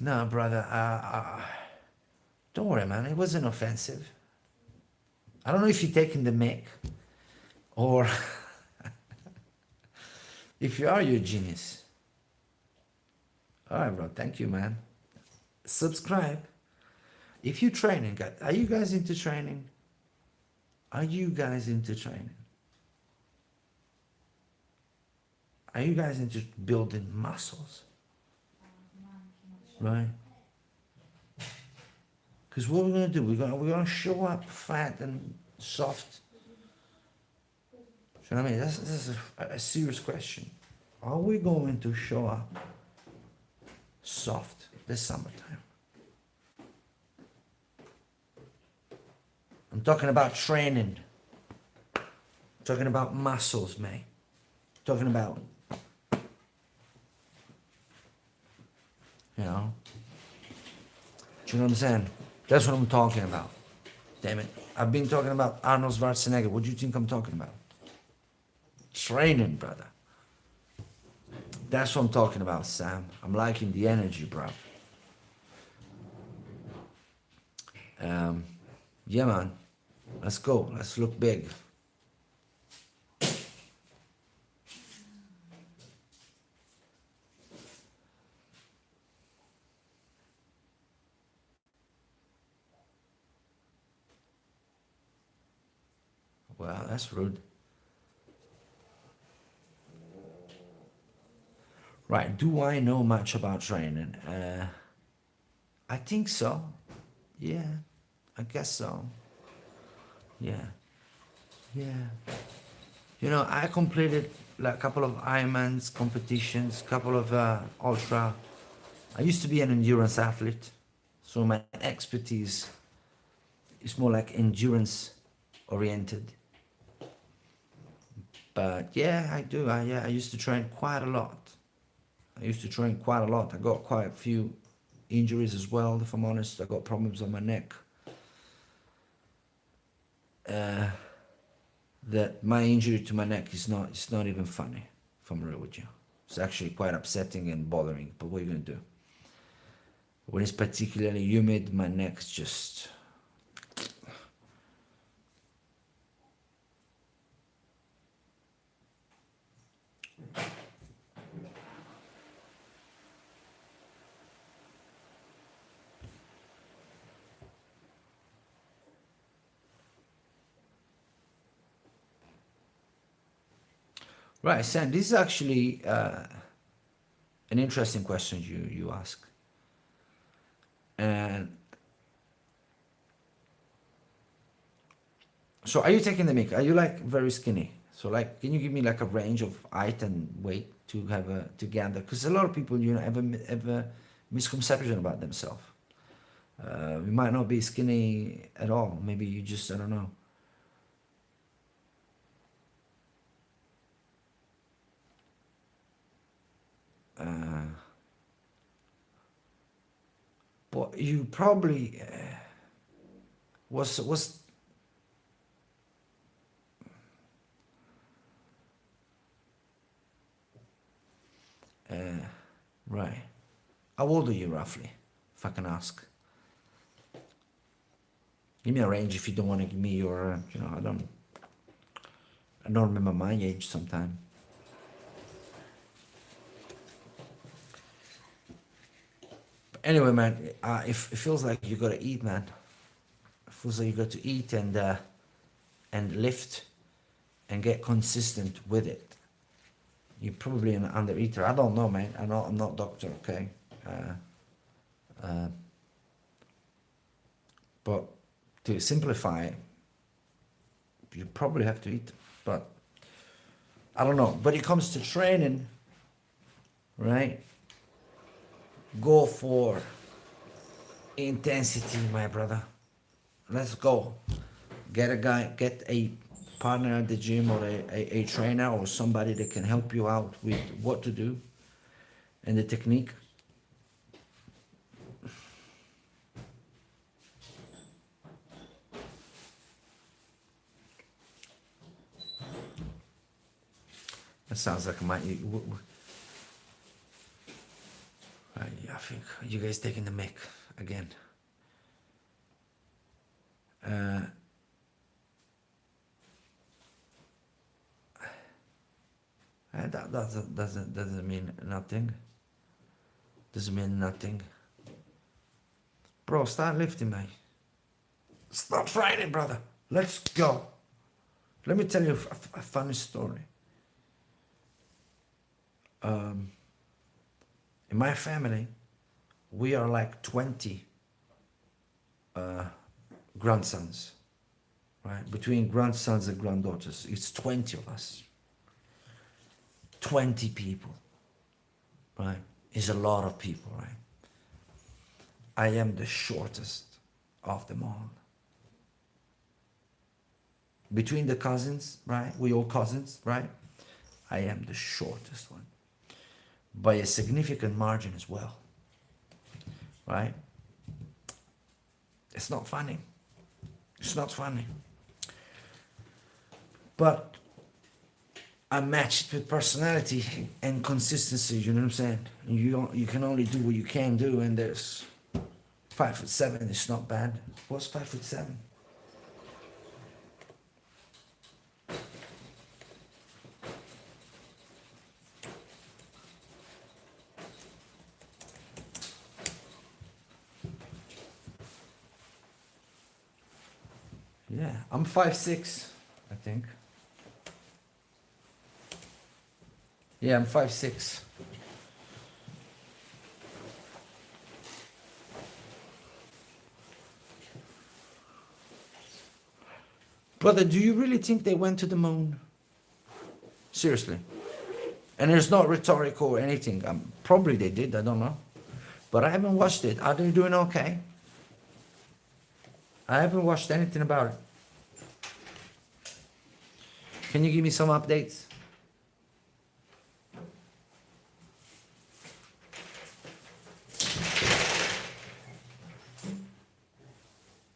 No, brother, don't worry, man. It wasn't offensive. I don't know if you're taking the mic or if you are, you're a genius. All right, bro. Thank you, man. Subscribe. If you training, guys, are you guys into training? Are you guys into training? Are you guys into building muscles? Right? Because what we're gonna do, we're gonna show up fat and soft. You know what I mean? This is a serious question. Are we going to show up soft this summertime? I'm talking about training. I'm talking about muscles, mate. I'm talking about, you know. Do you know what I'm saying? That's what I'm talking about. Damn it. I've been talking about Arnold Schwarzenegger. What do you think I'm talking about? Training, brother. That's what I'm talking about, Sam. I'm liking the energy, bro. Yeah, man. Let's go. Let's look big. Well, that's rude. Right. Do I know much about training? I think so. Yeah. I guess so. Yeah. Yeah. You know, I completed like a couple of Ironmans competitions, couple of ultra. I used to be an endurance athlete, so my expertise is more like endurance oriented. But yeah, I do. I used to train quite a lot. I got quite a few injuries as well, if I'm honest. I got problems on my neck. That my injury to my neck is not, it's not even funny, if I'm real with you. It's actually quite upsetting and bothering, but what are you gonna do? When it's particularly humid, my neck's just, right, Sam, this is actually an interesting question you ask. And so are you taking the mic? Are you like very skinny? So like, can you give me like a range of height and weight to have a together? Because a lot of people, you know, have a misconception about themselves. You might not be skinny at all. Maybe you just, I don't know. But you probably was right. How old are you roughly, if I can ask? Give me a range if you don't want to give me your, you know, I don't remember my age sometime. But anyway, man, it feels like you gotta eat, man. It feels like you got to eat and lift and get consistent with it. You're probably an under-eater. I don't know, man. I'm not doctor, okay? But to simplify, you probably have to eat. But I don't know. But it comes to training, right? Go for intensity, my brother. Let's go. Get a partner at the gym or a trainer or somebody that can help you out with what to do and the technique. That sounds like I think you guys taking the mic again. That doesn't mean nothing. Doesn't mean nothing. Bro, start lifting, mate. Stop trying it, brother. Let's go. Let me tell you a funny story. In my family, we are like 20 grandsons, right? Between grandsons and granddaughters, it's 20 of us. 20 people, right? Is a lot of people, right? I am the shortest of them all. Between the cousins, right? We all cousins, right? I am the shortest one. By a significant margin as well, right? It's not funny. It's not funny. But I match it with personality and consistency, you know what I'm saying? You can only do what you can do, and there's 5'7", it's not bad. What's 5'7"? Yeah, I'm 5'6", I think. Yeah, I'm 5'6". Brother, do you really think they went to the moon? Seriously. And it's not rhetorical or anything. Probably they did, I don't know. But I haven't watched it. Are they doing okay? I haven't watched anything about it. Can you give me some updates?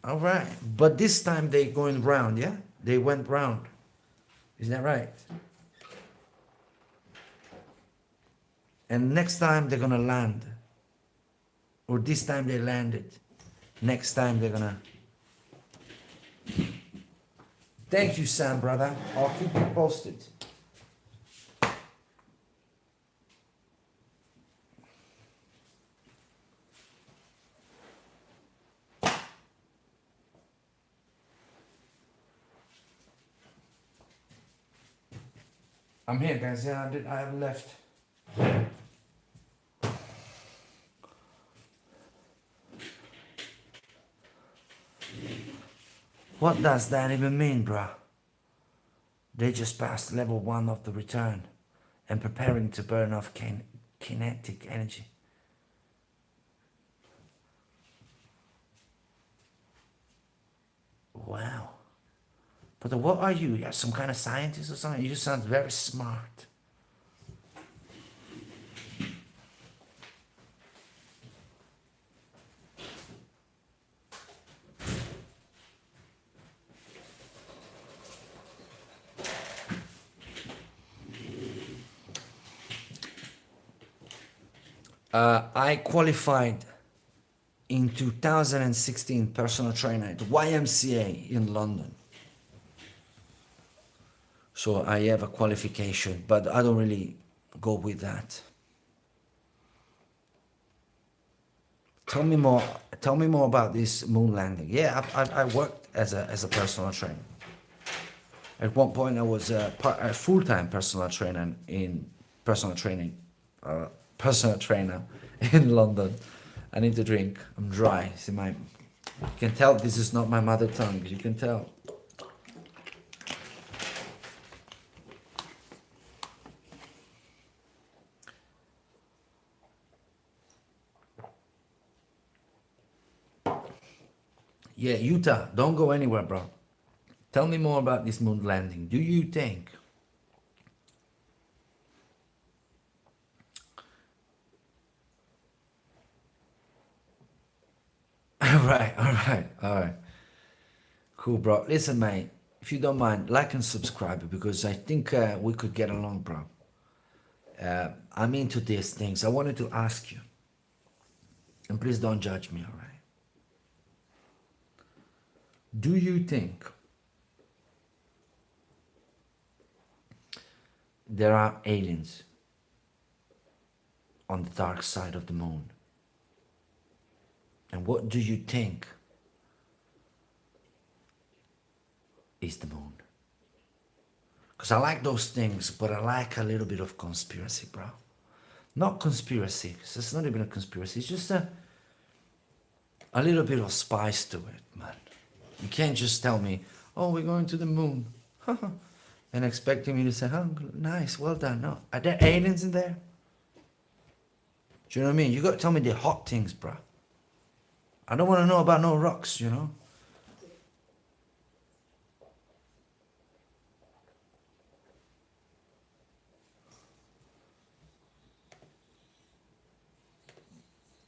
All right. But this time they going round, yeah? They went round. Is that right? And next time they're gonna land. Or this time they landed. Next time they're gonna... Thank you, Sam, brother. I'll keep you posted. I'm here, guys. Yeah, I haven't left. What does that even mean, bruh? They just passed level 1 of the return and preparing to burn off kinetic energy. Wow. But what are you? You're some kind of scientist or something? You sound very smart. I qualified in 2016 personal trainer at YMCA in London. So I have a qualification, but I don't really go with that. Tell me more about this moon landing. Yeah, I worked as a personal trainer. At one point I was a full-time personal trainer in personal trainer in London. I need to drink. I'm dry. See you can tell this is not my mother tongue. You can tell. Yeah, Utah, don't go anywhere, bro. Tell me more about this moon landing. Do you think all right. Cool, bro. Listen, mate, if you don't mind, like and subscribe because I think we could get along, bro. I'm into these things. I wanted to ask you, and please don't judge me, all right? Do you think there are aliens on the dark side of the moon? And what do you think is the moon? Because I like those things, but I like a little bit of conspiracy, bro. Not conspiracy, 'cause it's not even a conspiracy. It's just a little bit of spice to it, man. You can't just tell me, oh, we're going to the moon, and expecting me to say, oh, nice, well done. No, are there aliens in there? Do you know what I mean? You got to tell me the hot things, bro. I don't want to know about no rocks, you know?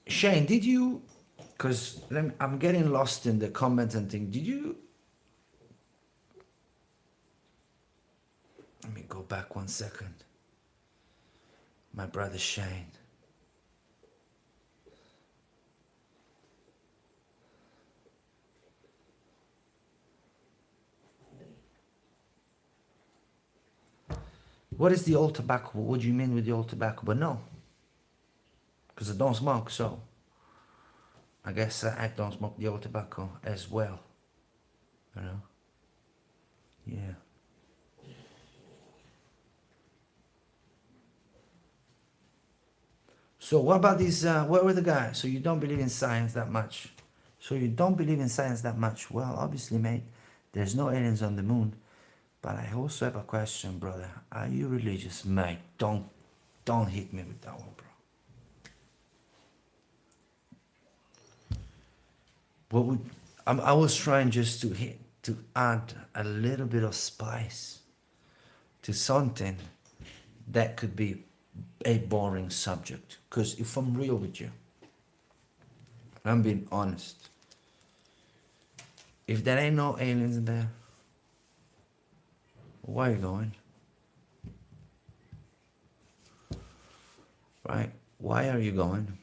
Shane, did you, because I'm getting lost in the comments and thing, did you, let me go back 1 second. My brother Shane. What is the old tobacco? What do you mean with the old tobacco? But no, because I don't smoke, so I guess I don't smoke the old tobacco as well, you know? Yeah. So what about these, where were the guys? So you don't believe in science that much? So you don't believe in science that much? Well, obviously, mate, there's no aliens on the moon. But I also have a question, brother. Are you religious? Mate, don't hit me with that one, bro. What would, I was trying just to add a little bit of spice to something that could be a boring subject. Because if I'm real with you, I'm being honest. If there ain't no aliens in there, where are you going? Right? Why are you going?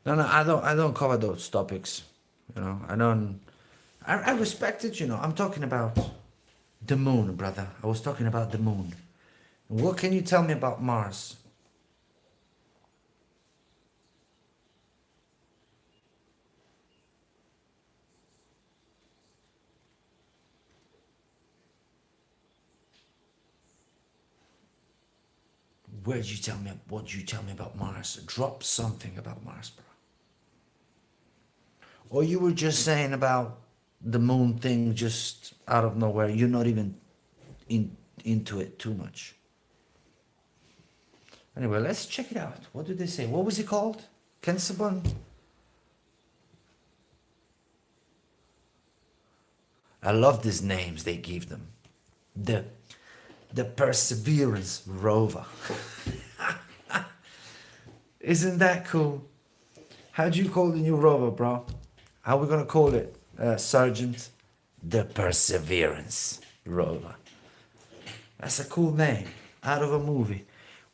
No, I don't cover those topics. You know, I respect it, you know. I'm talking about the moon, brother. I was talking about the moon. What can you tell me about Mars? What did you tell me about Mars? Drop something about Mars, bro. Or you were just saying about the moon thing just out of nowhere. You're not even into it too much. Anyway, let's check it out. What did they say? What was it called? Kensabon? I love these names they give them. The Perseverance rover. Isn't that cool? How do you call the new rover, bro? How are we gonna call it, Sergeant? The Perseverance rover. That's a cool name, out of a movie.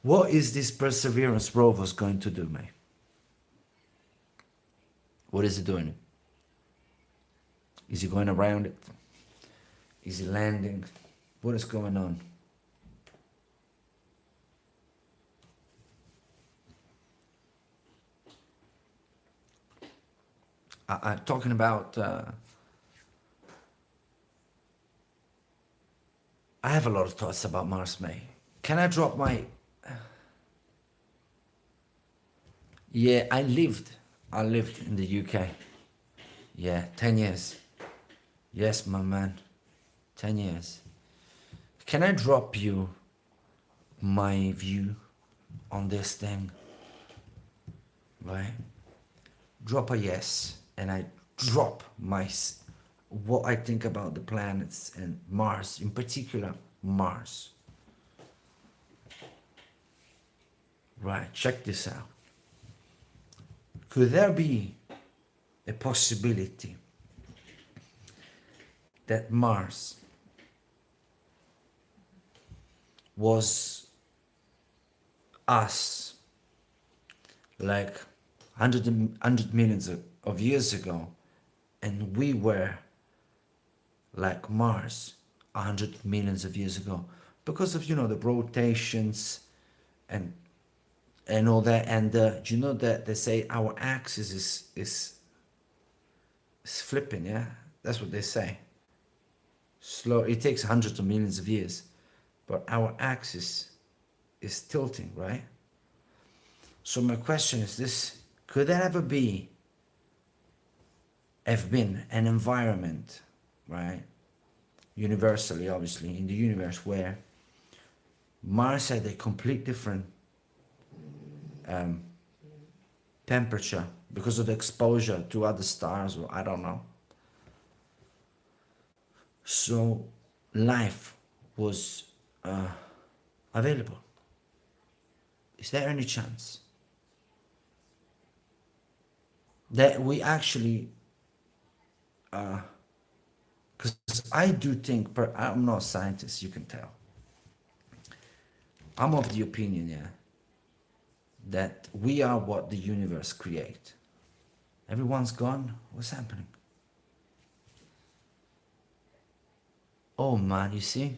What is this Perseverance rover going to do, mate? What is it doing? Is he going around it? Is he landing? What is going on? I'm talking about, I have a lot of thoughts about Mars, mate. Can I drop my... Yeah, I lived in the UK. Yeah, 10 years. Yes, my man. 10 years. Can I drop you my view on this thing? Right? Drop a yes, and I drop what I think about the planets and Mars, in particular Mars. Right, check this out. Could there be a possibility that Mars was us like hundred millions of years ago, and we were like Mars 100 millions of years ago, because of the rotations and all that. And do you know that they say our axis is flipping? Yeah, that's what they say. Slow. It takes hundreds of millions of years, but our axis is tilting, right? So my question is this: could there ever have been an environment, right, universally, obviously, in the universe, where Mars had a complete different temperature because of the exposure to other stars, or I don't know. So life was available. Is there any chance that we actually, because I do think, I'm not a scientist, you can tell. I'm of the opinion, yeah, that we are what the universe create. Everyone's gone. What's happening? Oh man, you see?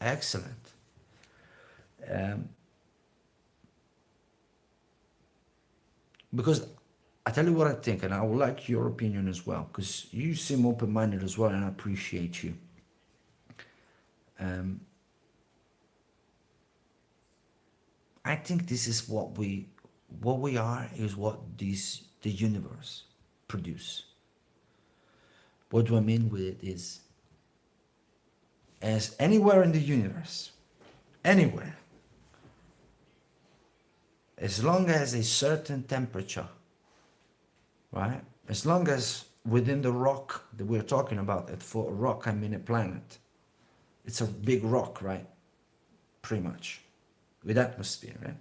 Excellent. Because I tell you what I think, and I would like your opinion as well, because you seem open-minded as well, and I appreciate you. I think this is what we are, is what the universe produce. What do I mean with it is, as anywhere in the universe, anywhere, as long as a certain temperature, right? As long as within the rock that we're talking about, and for a rock I mean a planet, it's a big rock, right? Pretty much, with atmosphere, right?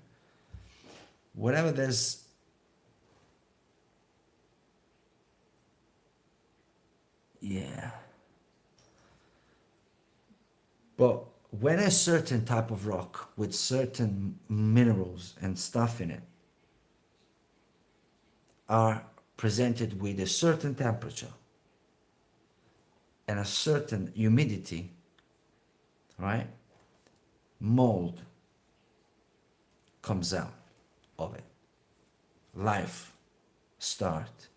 Whatever there's, yeah. But when a certain type of rock with certain minerals and stuff in it are presented with a certain temperature and a certain humidity, right? Mold comes out of it. Life start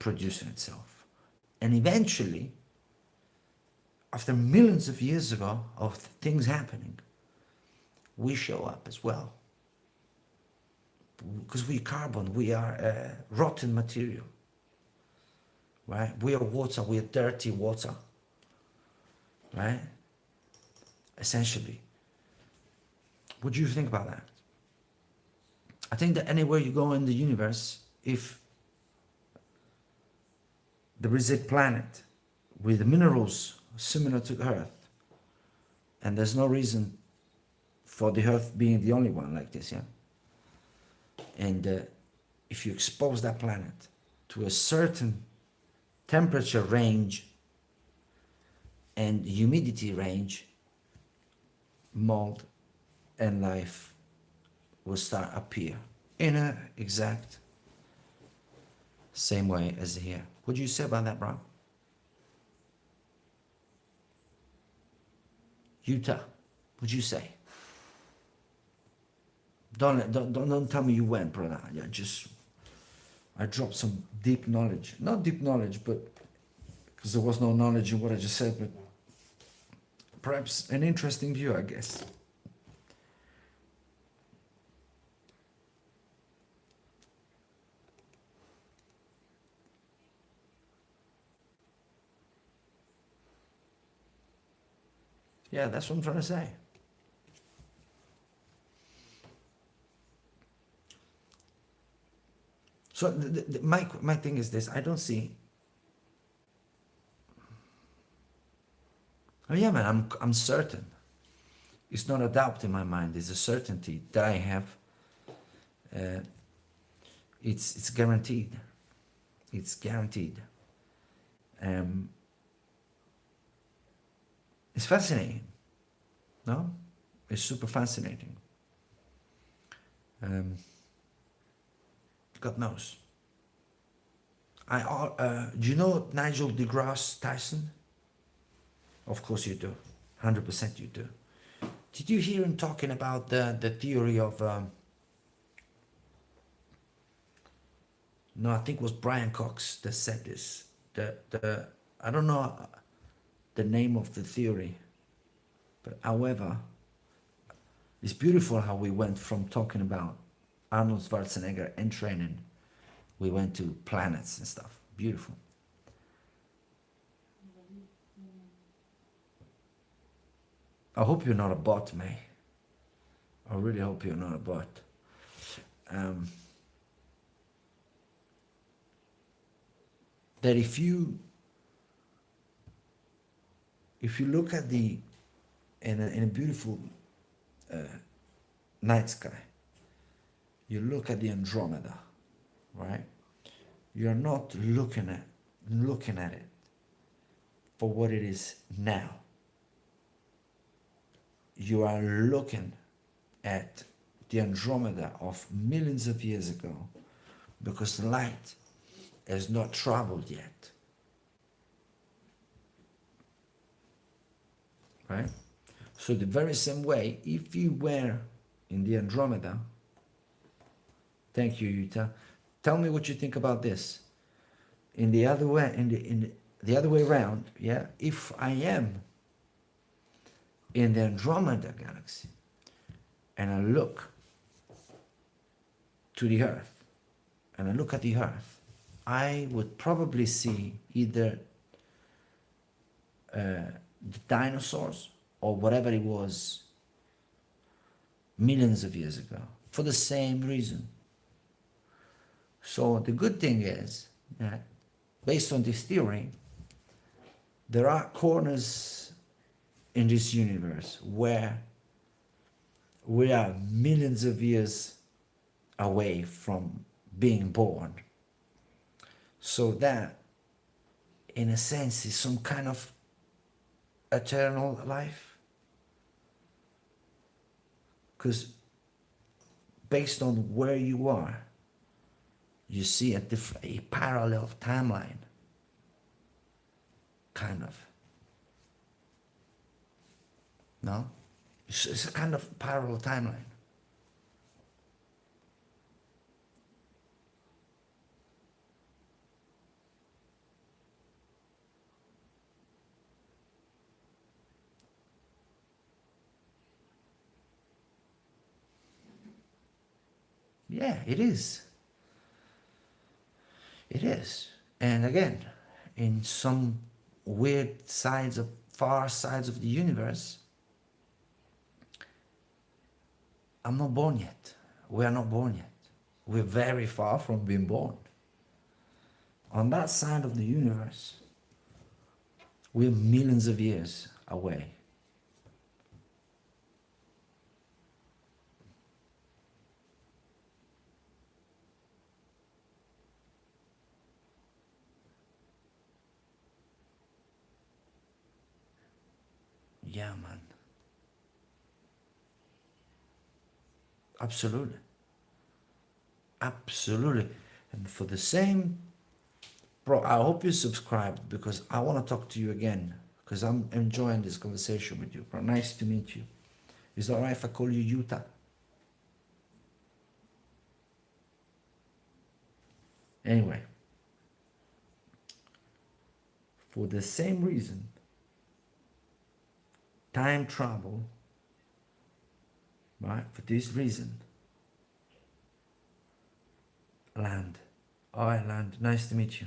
producing itself. And eventually, after millions of years ago of things happening, we show up as well. Because we carbon, we are rotten material, right? We are water, we are dirty water, right? Essentially. What do you think about that? I think that anywhere you go in the universe, if there is a planet with minerals similar to Earth, and there's no reason for the Earth being the only one like this, yeah? And if you expose that planet to a certain temperature range and humidity range, mold and life will start appear in a exact same way as here. What do you say about that, bro? Utah, what'd you say? Don't tell me you went, brother. Yeah, I dropped some deep knowledge. Not deep knowledge, but because there was no knowledge in what I just said, but perhaps an interesting view, I guess. Yeah, that's what I'm trying to say. So my thing is this: I don't see. Oh yeah, man, I'm certain. It's not a doubt in my mind. It's a certainty that I have. Uh, it's guaranteed. It's guaranteed. It's fascinating. No, it's super fascinating. God knows. Do you know Nigel deGrasse Tyson? Of course you do. 100% you do. Did you hear him talking about the theory of, no, I think it was Brian Cox that said this. I don't know the name of the theory, but however, it's beautiful how we went from talking about Arnold Schwarzenegger and training, we went to planets and stuff. Beautiful. I hope you're not a bot, May. I really hope you're not a bot. That if you look at in a beautiful night sky, you look at the Andromeda, right? You're not looking at it for what it is now. You are looking at the Andromeda of millions of years ago, because light has not traveled yet, right? So the very same way, if you were in the Andromeda, thank you, Yuta. Tell me what you think about this. In the other way, in the other way around, yeah. If I am in the Andromeda galaxy and I look to the Earth and I look at the Earth, I would probably see either the dinosaurs or whatever it was millions of years ago, for the same reason. So the good thing is that based on this theory, there are corners in this universe where we are millions of years away from being born. So that, in a sense, is some kind of eternal life. Because based on where you are, you see a parallel timeline, kind of. No? It's a kind of parallel timeline. Yeah, it is. It is. And again, in some weird far sides of the universe, I'm not born yet. We are not born yet. We're very far from being born. On that side of the universe, we're millions of years away. Yeah, man. Absolutely. Absolutely. And for the same, bro, I hope you subscribed, because I want to talk to you again, because I'm enjoying this conversation with you, bro. Nice to meet you. Is it all right if I call you Yuta? Anyway, for the same reason, time travel, right? For this reason, land. All right, land. Nice to meet you.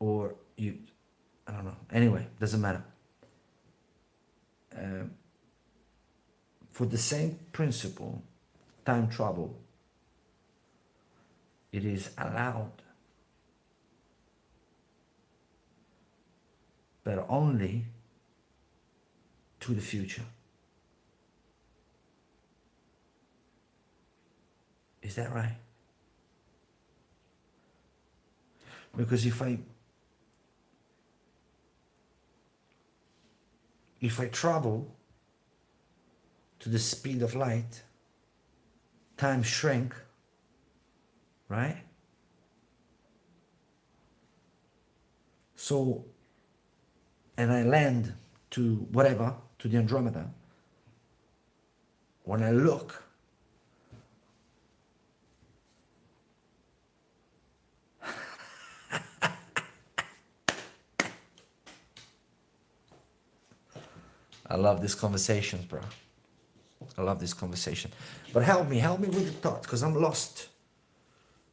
Or you, I don't know. Anyway, doesn't matter. For the same principle, time travel, it is allowed, but only to the future. Is that right? Because if I travel to the speed of light, time shrink, right? So, and I land to whatever, to the Andromeda. When I look, I love these conversations, bro. I love this conversation. But help me with the thoughts, because I'm lost.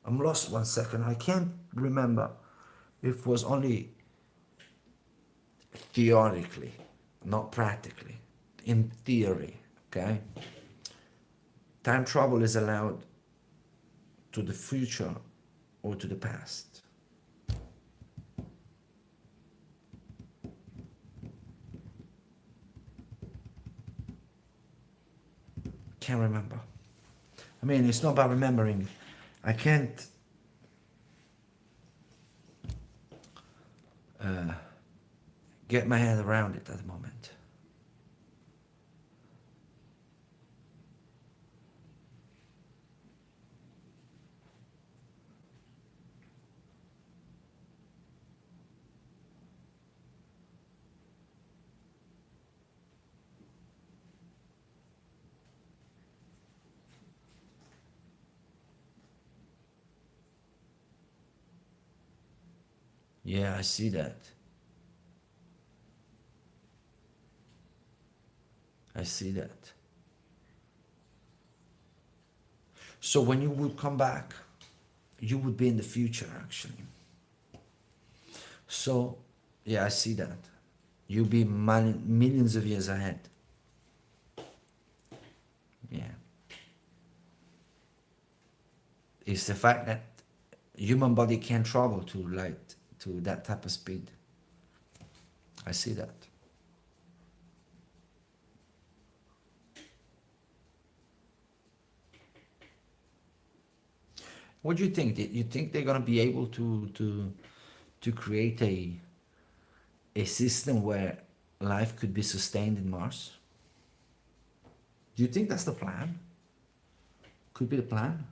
I'm lost 1 second. I can't remember if it was only theoretically, not practically. In theory, okay? Time travel is allowed to the future or to the past. Can't remember. I mean, it's not about remembering. I can't get my head around it at the moment. Yeah, I see that. I see that. So when you would come back, you would be in the future, actually. So, yeah, I see that. You'll be millions of years ahead. Yeah. It's the fact that human body can't travel to light, to that type of speed. I see that. What do you think? Do you think they're gonna be able to create a system where life could be sustained in Mars? Do you think that's the plan? Could be the plan?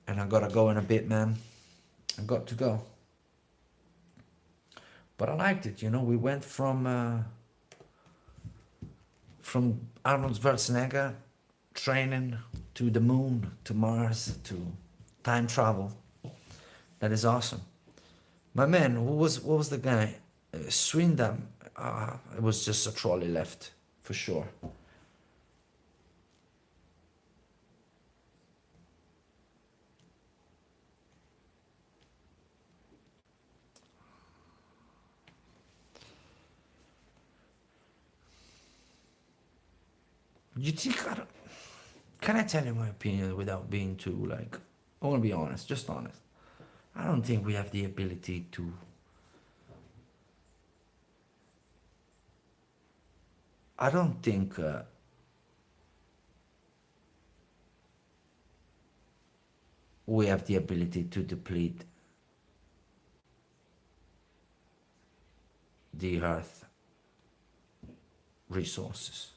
And I gotta go in a bit, man. I got to go. But I liked it, you know. We went from Arnold Schwarzenegger training to the moon, to Mars, to time travel. That is awesome. My man, what was the guy? Swindam. It was just a trolley left, for sure. You think? Can I tell you my opinion without being too like? I want to be honest, just honest. I don't think we have the ability to. I don't think we have the ability to deplete the Earth resources.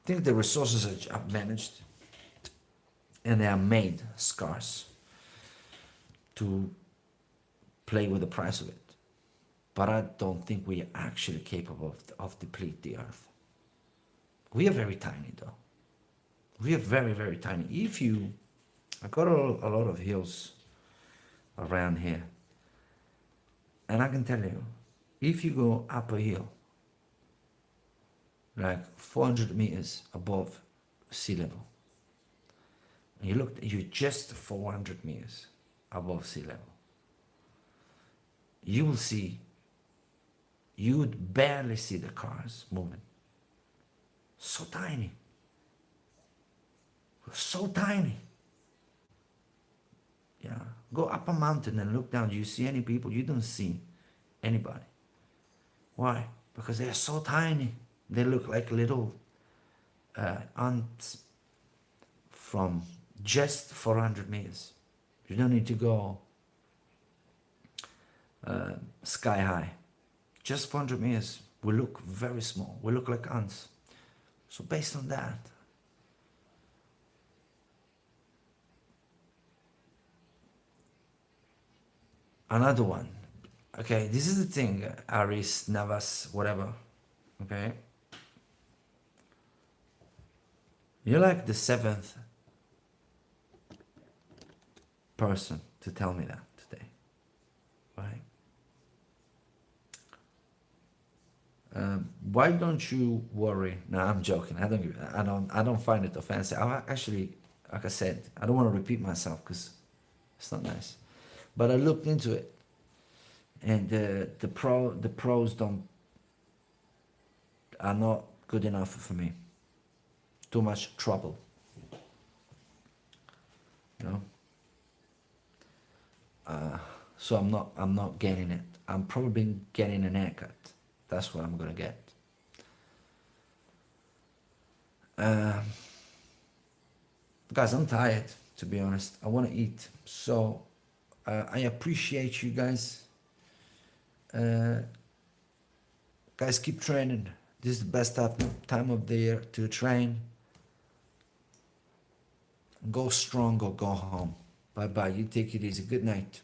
I think the resources are managed and they are made scarce to play with the price of it. But I don't think we are actually capable of deplete the Earth. We are very tiny though. We are very, very tiny. I got a lot of hills around here. And I can tell you, if you go up a hill, like 400 meters above sea level, and you're just 400 meters above sea level, you will see, you would barely see the cars moving. So tiny. So tiny. Yeah. Go up a mountain and look down. Do you see any people? You don't see anybody. Why? Because they're so tiny. They look like little ants from just 400 meters. You don't need to go sky high. Just 400 meters. We look very small. We look like ants. So based on that, another one. Okay, this is the thing, Aris, Navas, whatever. Okay, you're like the seventh person to tell me that today, right? Why don't you worry? No, I'm joking. I don't find it offensive. I actually, like I said, I don't want to repeat myself because it's not nice. But I looked into it, and the pros don't are not good enough for me. Too much trouble, you know. So I'm not getting it. I'm probably getting an haircut. That's what I'm gonna get. Guys, I'm tired, to be honest. I want to eat. So I appreciate you guys. Guys, keep training. This is the best time of the year to train. Go strong or go home. Bye bye. You take it easy. Good night.